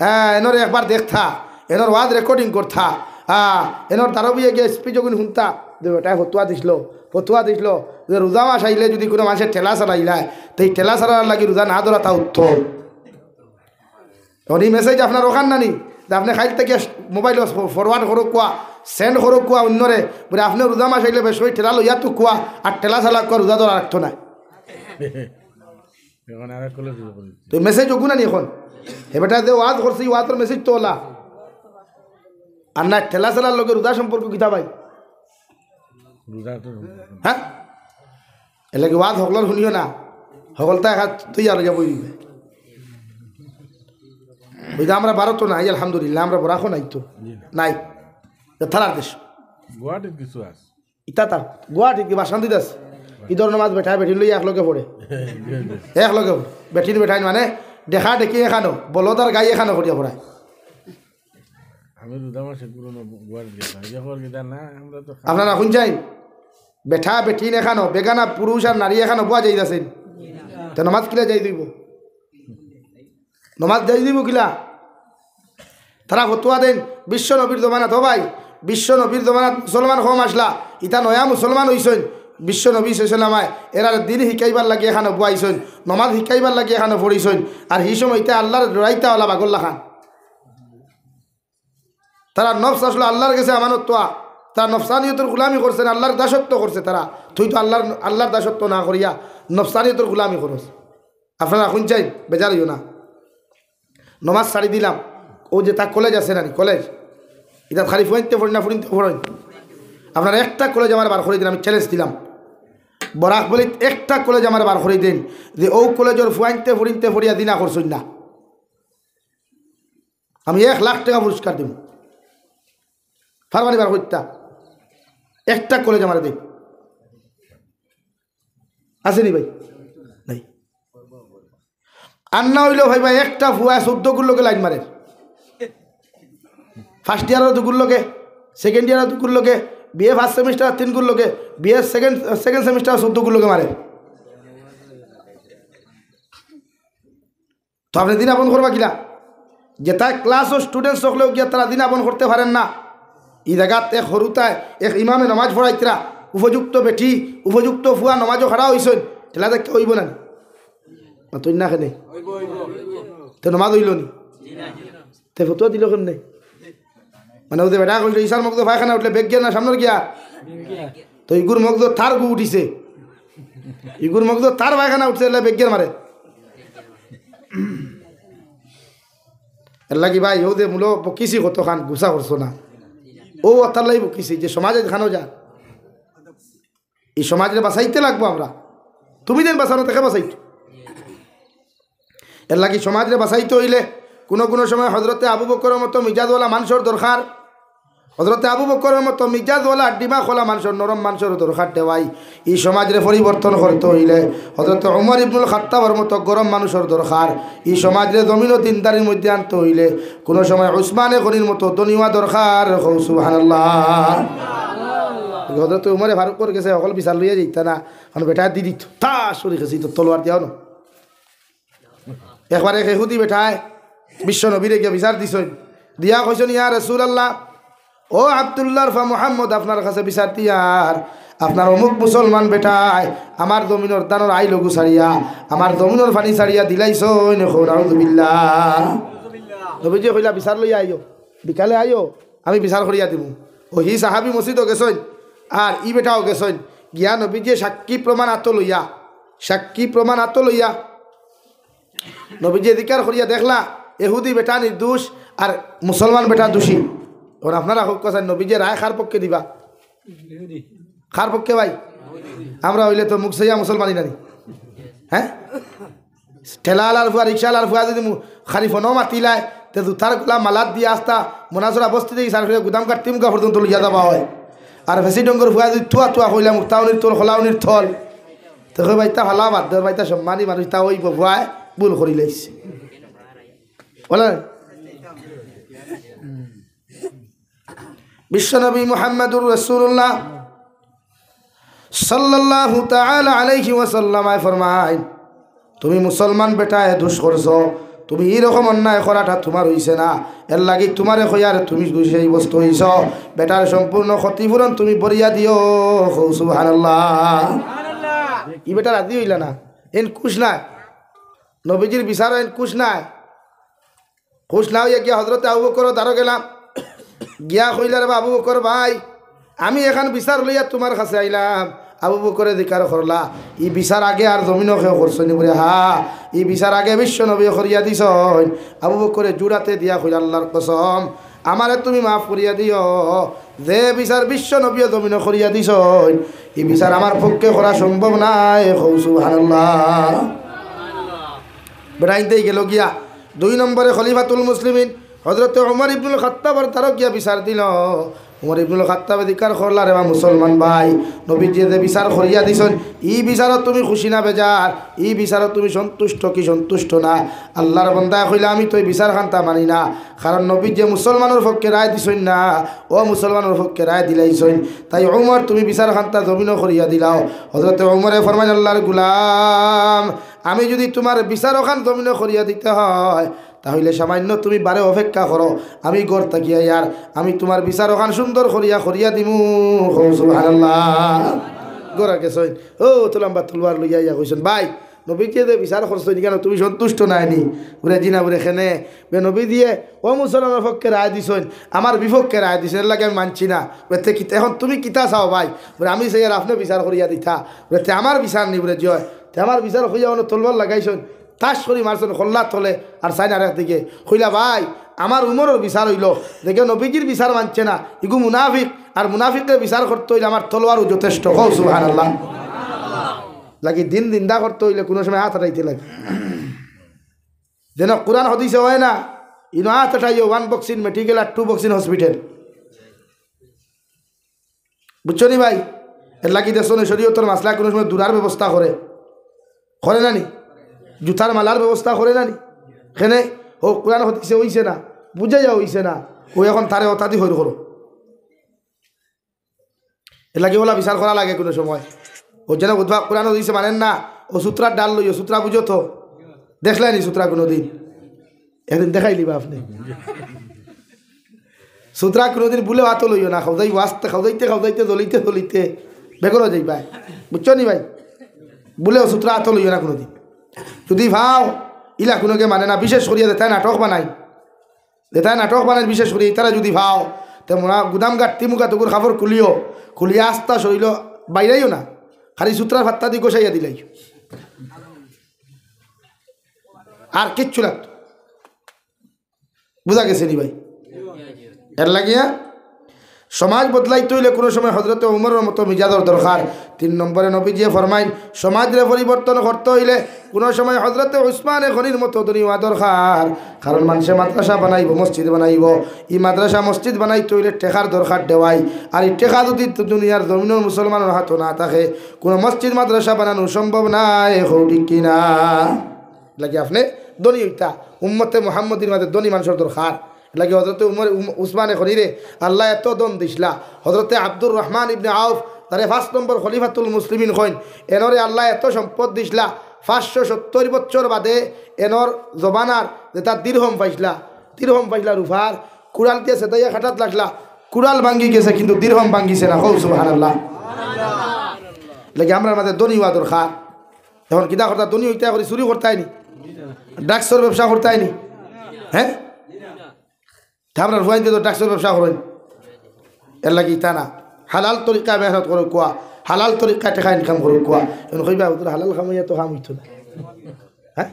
হ্যাঁ এনর একবার দেখথা এনর ওয়াজ রেকর্ডিং করথা এনর তারবিয়ে গিয়ে স্পিচ যখন শুনতা ওটাই ফতুয়া দিছিল যে রোজা মাস আইলে যদি কোনো মানুষের ঠেলা চালাইলায় তো এই ঠেলা চালার লাগে রোজা না ধরা তা উত্তম তখন এই মেসেজ আপনার ওখান নানি যে আপনি খাইল থেকে মোবাইল ফরওয়ার্ড করো কোয়া সেন্ড করো কুয়া অন্যরে বলে আপনি রোজা মাস আইলে বেশ ঠেলা লইয়া তো কুয়া আর ঠেলা ছালা কুয়া রোজা তো রাখতো না তো মেসেজ ওগু না নি এখন এবারটা যে ওয়াজ করছি ওয়াজের মেসেজ তো ওলা আর না ঠেলা ছালার লোকের রোজা সম্পর্ক কিতা ভাই হ্যাঁ এর লাগে ওয়াজ সকলের শুনিও না সকলটা এক তুই আর যাবো ওই যে আমরা ভারতও নাই আলহামদুলিল্লাহ আমরা বরাখও নাই তো নাই থানার দেশ গুয়াহাটির কিছু আছে ইতা তার গুয়াহাটির কি বাসান্তি দাস ঈদর নামাজ বেঠায় বেঠিন লই একলগে পড়ে একলগে বেঠিন বেঠাই মানে দেখা দেখি এখানো বলদার গাই এখানো করিয়া পড়ায় আমি দুদামাসে পুরনো গুয়াহাটি গেলাম না আমরা তো আপনারা শুন যাই বেঠা বেঠিন এখানো বেগানা পুরুষ আর নারী এখানো বোয়া যাই যাচ্ছেন তো নমাজ কিলা যাই দিব নমাজ যাই দিব কিলা তারা ফতুয়া দেন বিশ্ব নবীর জমানাত তো ভাই বিশ্ব নবীর জমানাত মুসলমান কম আসলা ইতা নয়া মুসলমান হইছেন বিশ্ব নবী সাল্লামায় এরা দিন শিকাইবার লাগে এখানে বুয়াইছেন নমাজ শিকাইবার লাগে এখানে পড়িছেন আর সেই সময় ইতা আল্লাহর রাইতা ওলা বাগল্লা খান তারা নফস আসলে আল্লাহর কাছে আমানত তোয়া তারা নফসানিয়তের গুলামি করছেন আল্লাহর দাসত্ব করছে তারা তুই তো আল্লাহর দাসত্ব না করিয়া নফসানিয়তের গুলামি করস আপনারা এখন চাই বেজার হইও না নমাজ ছাড়ি দিলাম ও যে তার কলেজ আছে নানি কলেজ এটা খালি ফুঁড়তে পড়ি না ফুড়িতে পড়েন আপনারা একটা কলেজ আমার বার করে দিন আমি চ্যালেঞ্জ দিলাম বরাক বলি একটা কলেজ আমার বার করে দিন যে ও কলেজের ফুয়াইতে ফুড়িতে পড়িয়া দিনা করছই না আমি 1 লাখ টাকা পুরস্কার দিব ফারমানি বার করতা একটা কলেজ আমার দিন আসেনি ভাই নাই আর না হইলেও ভাই ভাই একটা ফুয়া 14 গুলোকে লাইন মারে ফার্স্ট ইয়ারের 2 গুলোকে সেকেন্ড ইয়ারের 2 গুলোকে বিএ ফার্স্ট সেমিস্টার 3 গুলোকে বিএ সেকেন্ড সেমিস্টার 14 গুলোকে মারে তো আপনি দিন আপন করবা কিনা যে তার ক্লাস ও স্টুডেন্টস সকলেও গিয়া তারা দিন আপন করতে পারেন না এই জায়গাত এক হরুতায় এক ইমামে নমাজ পড়াইতরা উপযুক্ত বেঠি উপযুক্ত ফুয়া নমাজও খাড়া হয়েছেন ঠেলা দেখতে হইব না তুই না খেনে তো নমাজ হইল নি তে ফতুয়া দিল কেমনে মানে ওদের বেটা করলে ঈশার মগদ পায়খানা উঠলে বেগ গিয়া না সামনের গিয়া তো ইগুর মগদ তার গু উঠিছে ইগুর মগদ তার পায়খানা উঠছে এলে বেগ গিয়ার মারে এর লাগি ভাই ও দে মূল বকিছি কত খান গুছা করছো না ও তার লাই বকিছি যে সমাজে খানো যা এই সমাজে বাঁচাইতে লাগবো আমরা তুমি যেন বাঁচানো তাকে বাঁচাইতো এর লাগি সমাজে বাঁচাইতে হইলে কোনো কোনো সময় হজরতে আবু বকরের মতো মিজাজওয়ালা মানুষের দরকার হজরতে আবু বকরের মতো মিজাজওয়ালা ডিমা খোলা মানুষের নরম মানুষের দরকার দেওয়াই এই সমাজের পরিবর্তন করতে হইলে হজরতে উমর ইবনুল খাত্তাবের মতো গরম মানুষের দরকার এই সমাজের জমিন ও দিনদারির মধ্যে আনতে হইলে কোনো সময় উসমানে গনির মতো দনিওয়া দরকার সুবহানাল্লাহ হজরতে উমরে ফারুক করে গেছে সকল বিচার লইয়া যেত না এখন বেটা দি দিত তা সরি গেছি তো তলোয়ার দিয়াও না একবারে খেহুদি বেঠায় বিশ্ব নবীরে গিয়ে বিচার দিছ দিয়া কইছেন ইয়া রাসূলুল্লাহ ও আব্দুল্লাহ ফা মুহাম্মদ আপনার কাছে বিচার দিয়ার আপনার অমুক মুসলমান বেটায় আমার জমিনের দানোর আইলো গুছাড়িয়া আমার জমিনের পানি ছাড়িয়া দিলাইছই নাউযুবিল্লাহ নবীজি কইলা বিচার লইয়া আইও বিকালে আইও আমি বিচার করিয়া দিব ও হি সাহাবী মসজিদও গেছইন আর ই বেটাও গেছইন গিয়া নবীজি সাক্ষী প্রমাণ আত লইয়া নবীজি অধিকার করিয়া দেখলা এহুদি বেটা নির্দোষ আর মুসলমান বেটা দোষী ওর আপনারা হোক কথা নবীজি রায় খার পক্ষে দিবা খার পক্ষে ভাই আমরা হইলে তো মুখ সাইয়া মুসলমানই নানি হ্যাঁ ঠেলালার ফুয়া রিক্সালার ফুয়া যদি খালি ফোনও মাতিলায় তে জুতার গোলা মালাত দিয়ে আসতা মোনাজরা বস্তি দিয়ে সার গুদাম কাট টিমকা পর্যন্ত লইয়া যাবা হয় আর ভেসি ডঙ্গর ফুয়া যদি থুয়া থুয়া কইলাম মুক্তাউনির তোল খোলাউনির থল তো কই বাইতা ভালা বাদ দর বাইতা সম্মানী মানুষ তা ওই ভুয়ায় ভুল করি লাইছে বলে বিশ্বনবী মুহাম্মদুর রাসূলুল্লাহ সাল্লাল্লাহু তাআলা আলাইহি ওয়াসাল্লাম ফরমায় তুমি মুসলমান বেটায় দোষ করছো তুমি এরকম অন্যায় করাটা তোমার হইছে না এর লাগি তোমারে কইয়ার তুমি সেই বস্তু হইছ বেটার সম্পূর্ণ ক্ষতিপূরণ তুমি বরিয়া দিও সুবহানাল্লাহ ই বেটা রাজি হইলা না এন খুশ না নবীজির বিচার এন খুশ না হইয়া গিয়া হজরতে আবু বকর দাঁড়ো গেলাম গিয়া কইলার আবু বকর ভাই আমি এখন বিচার লইয়া তোমার কাছে আইলাম। আবু বকরে দিকার করলা ই বিচার আগে আর জমিনও খেয়ে করছনি বলে হা ই বিচার আগে বিশ্ব নবী করিয়া দিছ। আবু বকরে জুড়াতে দিয়া কইল আল্লাহর কসম আমারে তুমি মাফ করিয়া দিও, যে বিচার বিশ্ব নবী জমিনও করিয়া দিছ এই বিচার আমার পক্ষে করা সম্ভব নাই। সুবহানাল্লাহ। বেড়াইতেই গেল গিয়া 2 নম্বরে খলিফাতুল মুসলিমিন হযরত ওমর ইবনুল খাত্তাবের তারও গিয়া বিচার দিল। ওমর ইবনুল খাত্তাবে দিকার করলা রে মুসলমান ভাই নবীজি যে বিচার করিয়া দিছেন ই বিচারত তুমি খুশি না বেজার, ই বিচারত তুমি সন্তুষ্ট কি সন্তুষ্ট না? আল্লাহর বান্দা কইলা আমি তো এই বিচার খান্তা মানি না, কারণ নবী যে মুসলমানের পক্ষে রায় দিছেন না ও মুসলমানের পক্ষে রায় দিলাইছেন, তাই ওমর তুমি বিচার খান্তা জমিনও করিয়া দিলাও। হযরত ওমরে ফরমান আল্লাহর গুলাম আমি যদি তোমার বিচার ওখান জমিনও করিয়া দিতে হয় তাহলে সামান্য তুমি বারে অপেক্ষা করো, আমি গড় তাকিয়া ইয়ার আমি তোমার বিচার ওখান সুন্দর করিয়া দিমু। সুবহানাল্লাহ। গড়া গেছইন ও তুলাম্বা তুলবার লইয়া ইয়া কইছেন ভাই নবীকে যে বিচার করছেন কেন তুমি সন্তুষ্ট নাইনি বলে জিনা বলে খেনে নবী দিয়ে ও মুসলমানের পক্ষে রায় দিছেন আমার বিপক্ষে রায় দিছেন এর লাগে আমি মানছি না। বলে এখন তুমি কিতা চাও ভাই? বলে আমি সেই আর আপনি বিচার করিয়া দিতা। বলে আমার বিচার নি বলে জয় আমার বিচার হইয়া তোলবার লাগাইছেন তাস করি মারছেন খোল্লা তোলে আর সাইন আর একদিকে কইলা ভাই আমার উমরের বিচার হইল দেখে নবীজির বিচার মানছে না ইগু মুনাফিক, আর মুনাফিকের বিচার করতে হইলে আমার তলোয়ারও যথেষ্ট। সুবহানাল্লাহ। লাগি দিন দিনদা করতে হইলে কোনো সময় হাত হাঁটাইতে লাগে যেন কোরআন হদিসে হয় না ইনো হাত হাঁটাইও 1 বক্স ইন মেডিকেল আর 2 বক্স ইন হসপিটাল। বুঝছো নি ভাই? এর লাগি দেশন শরীয়তের মাসলা কোনো সময় দূরার ব্যবস্থা করে না নি, জুতার মালার ব্যবস্থা করে না নি, এখানে ও কোরআন হদিসে হইছে না বুঝাইয়া হইছে না ও এখন তারে অতাদি হইল করো। এর লাগে ওলা বিচার করা লাগে কোনো সময়। ও যেন উদ্ভা কোরআন হদিসে মানেন না ও সূত্রার ডাল লইও সূত্রা বুঝো তো দেখলেনি সূত্রা কোনো দিন একদিন দেখাই লিবা আপনি সূত্রা কোনোদিন ভুলে হাতও লইও না খাওদাই ওয়াস্তে খাওদাইতে জ্বলিতে বেগরও যাই ভাই। বুঝছো নি ভাই? বলেও সূত্রা হাতও লইও না কোনোদিন। যদি ভাও ইলা কোনোকে মানে না বিশেষ করিয়া দেতায় নাটক বানাই বিশেষ করি তারা যদি ভাও তো গুদাম গাঠ তিমুকা তুকুর খাবার খুলিয়া আস্তা শরীর বাইরাইও না খালি সূত্রার ভাত্তা দিয়ে গোসাইয়া দিলাই আর কিচ্ছু লাগতো। বুঝা গেছে নি ভাই? এর লাগিয়া সমাজ বদলাইতে হইলে কোনো সময় হযরত ওমরের মতো মিজাজের দরকার। 3 নম্বরে নবীজি ফরমাইন সমাজের পরিবর্তন করতে হইলে কোনো সময় হযরত উসমান গনির মতো দুনিয়া দরকার, কারণ মানুষে মাদ্রাসা বানাইব মসজিদ বানাইব, এই মাদ্রাসা মসজিদ বানাইতে হইলে টেকার দরকার দেওয়াই, আর এই টেকা যদি দুনিয়ার জমিনের মুসলমানের হাতে না থাকে কোনো মসজিদ মাদ্রাসা বানানো সম্ভব নাই। ঠিক কিনা? লাগে আপনি ধনী হইতা উম্মতে মুহাম্মদীর মাঝে ধনী মানুষের দরকার লাগে। হযরতে উসমানে গনিরে আল্লাহ এত দন দিছিলা, হযরতে আব্দুর রহমান ইবনে আউফ তারে 5 নম্বর খলিফাতুল মুসলিমিন কইন, এনরে আল্লাহ এত সম্পদ দিছিলা 570 বছর বাদে এনর জবানার যে তার দিরহম পাইছিলা রুফার কুড়াল দিয়ে সেটাইয়া খাটাত লাগলা, কুড়াল ভাঙ্গি গেছে কিন্তু দিরহম ভাঙ্গিছে না। সুবহানাল্লাহ। লাগে আমরা মাঝে ধনী হওয়া দরকার। এখন কিতা করতা ধনী হইতে করি চুরি করতে হয়নি, ড্রাগসের ব্যবসা করতে হয়নি, হ্যাঁ আমরা রুয়াইতে তো ড্রাগসের ব্যবসা করেন। এর লাগে তা না হালাল তরিকা মেহনত করে কোয়া, হালাল তরিকায় টাকা ইনকাম করে কোয়া। এখন কইবা হালাল খামাইয়া তো কাম হইতো না, হ্যাঁ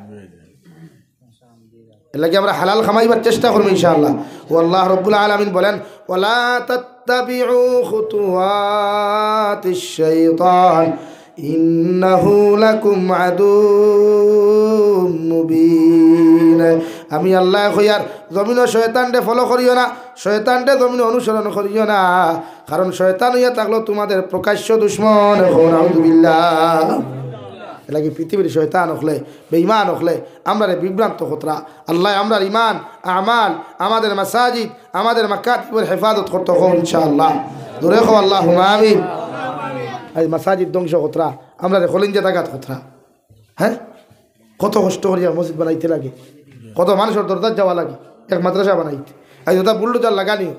এর লাগে আমরা হালাল খামাইবার চেষ্টা করব ইনশাআল্লাহ। ও আল্লাহ রাব্বুল আলামিন বলেন ওয়ালা তাত্তাবিউ খুতুওয়াতিশ শাইতান ইন্নাহু লাকুম আদুউম মুবিন। আমি আল্লাহ কইয়ার জমিন শয়তানরে ফলো করিও না, শয়তানরে জমিন অনুসরণ করিও না, কারণ শয়তান হইয়া থাকলো তোমাদের প্রকাশ্য দুশ্মন। আউযুবিল্লাহ। লাগে পৃথিবীর শয়তান হলে বেঈমান হলে আমরা বিভ্রান্ত খতরা। আল্লাহ আমরা ইমান আমাল আমাদের মাসাজিদ আমাদের মাকাতিবের হেফাজত করতে হোক ইনশাআল্লাহ। দূরে হো আল্লাহুম্মা আমিন। আজ মাসাজিদ ধ্বংস খতরা আমরা খলিঞ্জা তাগাত খতরা। হ্যাঁ কত কষ্ট করিয়া মসজিদ বানাইতে লাগে, কত মানুষের দরজার যাওয়া লাগে এক মাদ্রাসা বানাইতে। আজ ওটা বুল্ডোজার লাগানি।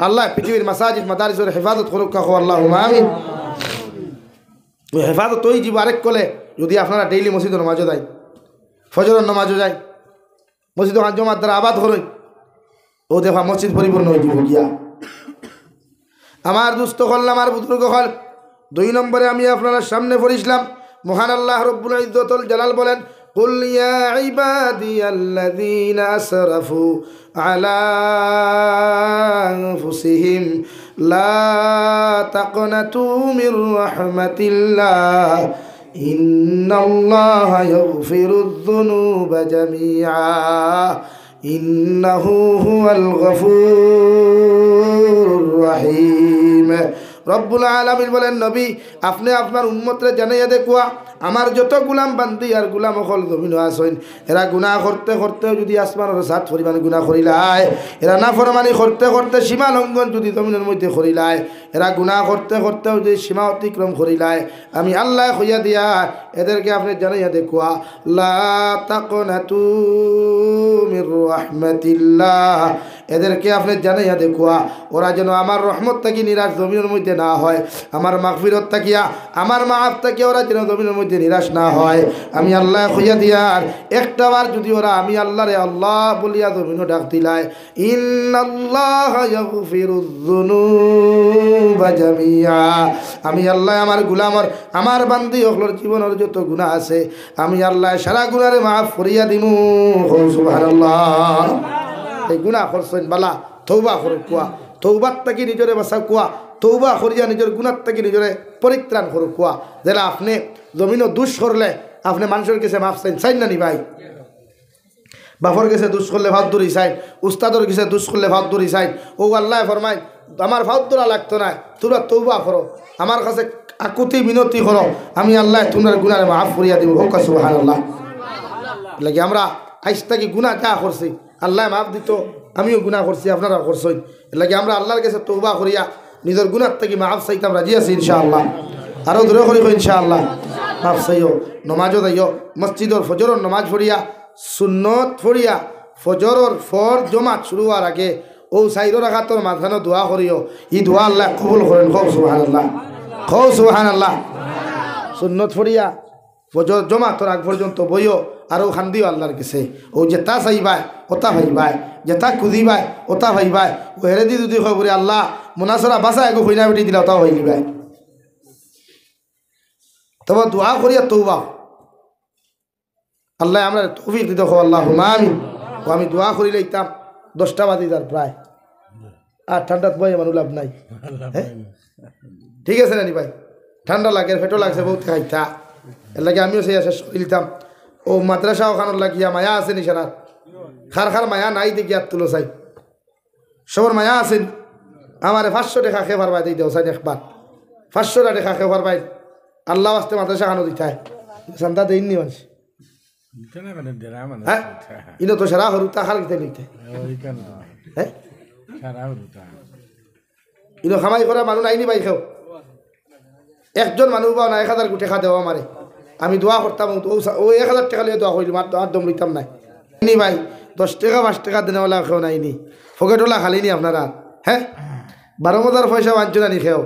আল্লাহ পৃথিবীর মাসাজিদ মাদারিসের হেফাজত করুক কাকো আল্লাহুম্মা আমিন। ওই হেফাজত ওই জীব আরেক কলে যদি আপনারা ডেইলি মসজিদের নামাজও যায়, ফজরের নামাজও যায়, মসজিদ জমাত দ্বারা আবাদ করেন, ও দেখা মসজিদ পরিপূর্ণ হয়ে যাব গিয়া। আমার দুস্থ হল, আমার বুজুর্গ হল, 2 নম্বরে আমি আপনার সামনে পড়িছিলাম মহান আল্লাহ রব্বুল ইজ্জতুল জালাল বলেন, কুল ইয়া ইবাদিয়াল্লাযীনা আসরাফু আলা আনফুসিহিম লা তাকনাতু মির রাহমাতিল্লাহ ইন্নাল্লাহা ইয়াগফিরুয যুনুবা জামিআ ইন্নাহু হুয়াল গফুরুর রহিম। রব্বুল আলামিন বলেন, নবী আপনি আপনার উম্মতরে জানাইয়া দেখুয়া আমার যত গুলাম বান্দি আর গুলাম অকল জমিন আসেন, এরা গুনাহ করতে করতে যদি আসমানের সাত পরিমাণ গুনাহ করিলায়, এরা নাফরমানি করতে করতে সীমা লঙ্ঘন যদি জমিনের মধ্যে করিলায়, এরা গুনাহ করতে করতে যদি সীমা অতিক্রম করিলায়, আমি আল্লাহ কইয়া দিয়া এদেরকে আপনি জানাইয়া দেখুয়া লা তাকনাতু মির রাহমাতিল্লাহ, এদেরকে আপনি জানাইয়া দেখুয়া ওরা যেন আমার রহমত থাকি নিরাশ জমিনের মধ্যে না হয়, আমার মাগফিরত থাকিয়া আমার মাফ থাকিয়া ওরা যেন জমিনের মধ্যে নিরাশ না হয়। আমি আল্লাহ কইয়া দিয়ার একটা বার যদি ওরা আমি আল্লাহ রে আল্লাহ বলিয়া জমিনও ডাক দিলায়, ইন্নাল্লাহা ইয়াগফিরুয যুনুবা জামিআ, আমি আল্লাহ আমার গুলামর আমার বান্দি হকলর জীবনের যত গুনাহ আছে আমি আল্লাহ সারা গুনারে মাফ করিয়া দিমু। সুবহানাল্লাহ। এই গুনাহ করছেন বালা তওবা করো কুয়া, তওবার থেকে নিজরে বাঁচা কুয়া, তওবা করিয়া নিজের গুনাহ থেকে নিজরে পরিত্রাণ করো কুয়া। যারা আপনি জমিনও দুষ করলে আপনি মানুষের কাছে মাফ চাইন না নি ভাই? বাফর কাছে দুষ করলে ভাত দূরি চাই, উস্তাদর কাছে দুষ করলে ভাত দূরি চাই। ও আল্লাহ ফরমাই আমার ভাত দূরা লাগতো না, তোমরা তওবা করো, আমার কাছে আকুতি মিনতি করো, আমি আল্লাহ তোমার গুনারে মাফ করিয়া দিব। হোক সুবহানাল্লাহ। লাগে আমরা আইস থেকে গুনাহ যা করছি আল্লাহ মাফ দিত, আমিও গুনাহ করছি আপনারা করছেন, এর লাগে আমরা আল্লাহর কাছে তওবা করিয়া নিজের গুনাহ থেকে মাফ চাইতাম রাজি আছি ইনশাআল্লাহ। আরও দূরে করিব ইনশাআল্লাহ। মাফ চাইও, নমাজও যাইও, মসজিদর ফজরের নমাজ পড়িয়া সুন্নত পড়িয়া ফজরের ফর জমাত শুরু হওয়ার আগে ও সাইর রাখাতর মাঝখানে দোয়া করিও, ই দোয়া আল্লাহ কবুল করেন। খৌ সুবহানাল্লাহ, খৌ সুবহানাল্লাহ। সুন্নত পড়িয়া ফজর জমাতর আগ পর্যন্ত বইও আর ও খান্দিও আল্লাহর কাছে, ও যেটা চাইবাই ওটা ভাইবাই, যেটা খুঁজিবাই ওটা ভাইবাই, ও হেরে দি যদি হয় বলে আল্লাহ মোনাসরা বাসা এগো হইনা বেটি দিলা ওটাও হয়ে নিবাই। তবে দোয়া করিয়া তওবা আল্লাহ আমরা তৌফিক দিতে হো আল্লাহুম্মা আমিন। ও আমি দোয়া করিলে ইতাম 10টা বাজে যার প্রায়, আর ঠান্ডাত বই মানুষ লাভ নাই। হ্যাঁ ঠিক আছে নানি ভাই, ঠান্ডা লাগে ফেটো লাগছে বহুত খাইতা, এর লাগে আমিও সেই শেষ করে দিতাম। ও মাদ্রাসা ওখানোর লাগিয়া মায়া আছে নি সারা খার খার মায়া নাই দেখি আর তুলো চাই সবর মায়া আছেন। আমার 500 টাকা খেয়ে পারবাই দিই দেও চাই একবার 500 টাকা খেয়ে পারবাই আল্লাহ আসতে মাদ্রাসা খানো দিতায় সান্তা দেয়নি মানুষ। হ্যাঁ ইনো তো সারা হরু তাহার গীতে লিখতে হ্যাঁ ইনো খামাই করা মানুষ নাইনি বাই খেও একজন মানুষ বা না 1000 গুটে খা দেওয়া আমারে, আমি দোয়া করতাম ও 1000 টাকা লিয়ে দোয়া করিলাম আর দম লইতাম নাই নি ভাই। 10 টাকা 5 টাকা দিনেওয়ালা খেও নাইনি, ফকেটওয়ালা খালিনি আপনারা। হ্যাঁ 12 মজার পয়সা বাঞ্চনা নি খেও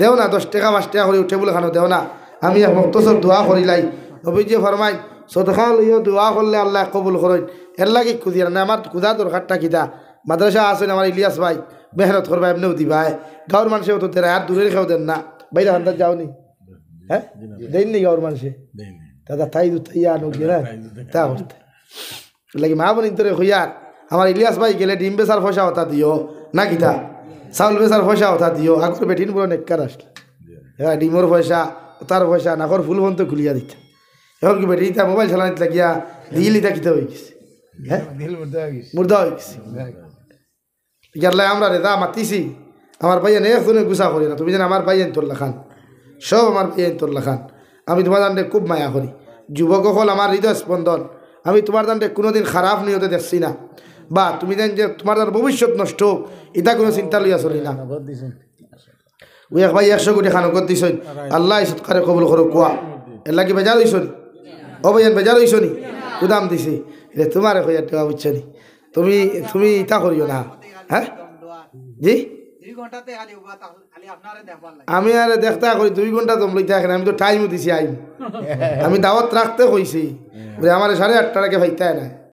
দেও না, 10 টাকা 5 টাকা করে উঠে বলে খানো দেও না। আমি মক্তসর দোয়া করিলাই, নবীজি ফরমাই সদকা লইও দোয়া করলে আল্লাহ কবুল করেন। এর লাগে খুঁজিয়া না আমার খুঁজা দরকারটা কিতা মাদ্রাসা আছেন আমার ইলিয়াস ভাই মেহনত করবা এমনিও দিবাই, গাঁর মানুষেও তো দেয় আর দূরের খেয়েও দেন না। বাইরে আন্দাজ যাওনি? হ্যাঁ দেননি গাঁর মানুষে দাদা তাই দুইয়া আনো গিয়ে না তা করতে লাগে মা বোন তোরে হইয়ার আমার ইলিয়াস ভাই গেলে ডিম বেচার পয়সা হতা দিও না কিতা চাউল বেচার পয়সা হতা দিও। আগর বেঠিন বলে নেককার আসলে হ্যাঁ ডিমর পয়সা তার পয়সা নাকর ফুল ফোন তো খুলিয়া দিতে। এখন কি বেটি মোবাইল চালানিতে লাগিয়া দিল ইটা কিতা হয়ে গেছে, হ্যাঁ মুর্দা হয়ে গেছে। ইয়াল্লাই আমরা রে দা মাতিছি আমার ভাইয়ান একজনে গুছা করি না, তুমি যেন আমার ভাইয়ান তোল্লা খান সব আমার ভাইয়ান তোল্লা খান। আমি তোমার দান্ডে খুব মায়া করি, যুবক হল আমার হৃদয় স্পন্দন। আমি তোমার দান্ডে কোনোদিন খারাপ নিয়তে দেখছি না, বা তুমি জান যে তোমার দ্বারা ভবিষ্যৎ নষ্ট হোক এটা কোনো চিন্তা লইয়া চলি না। ওই এক ভাই 100 কোটি খানো কর দিছ আল্লাহ সৎকারে কবুল করো কোয়া এর লাগি বেজার হইছ নি? ও ভাইয়ান বেজার হইছ নি? কুদাম দিছি রে তোমার 1000 টাকা বুঝছ নি? তুমি ইটা করিও না। হ্যাঁ জি আমি আর দেখতে করি 2 ঘন্টা তোম লইতে এখন আমি তো টাইমও দিছি আইম আমি দাওয়াত রাখতে কইছি আমার 8:30 টাকে ভাইতে না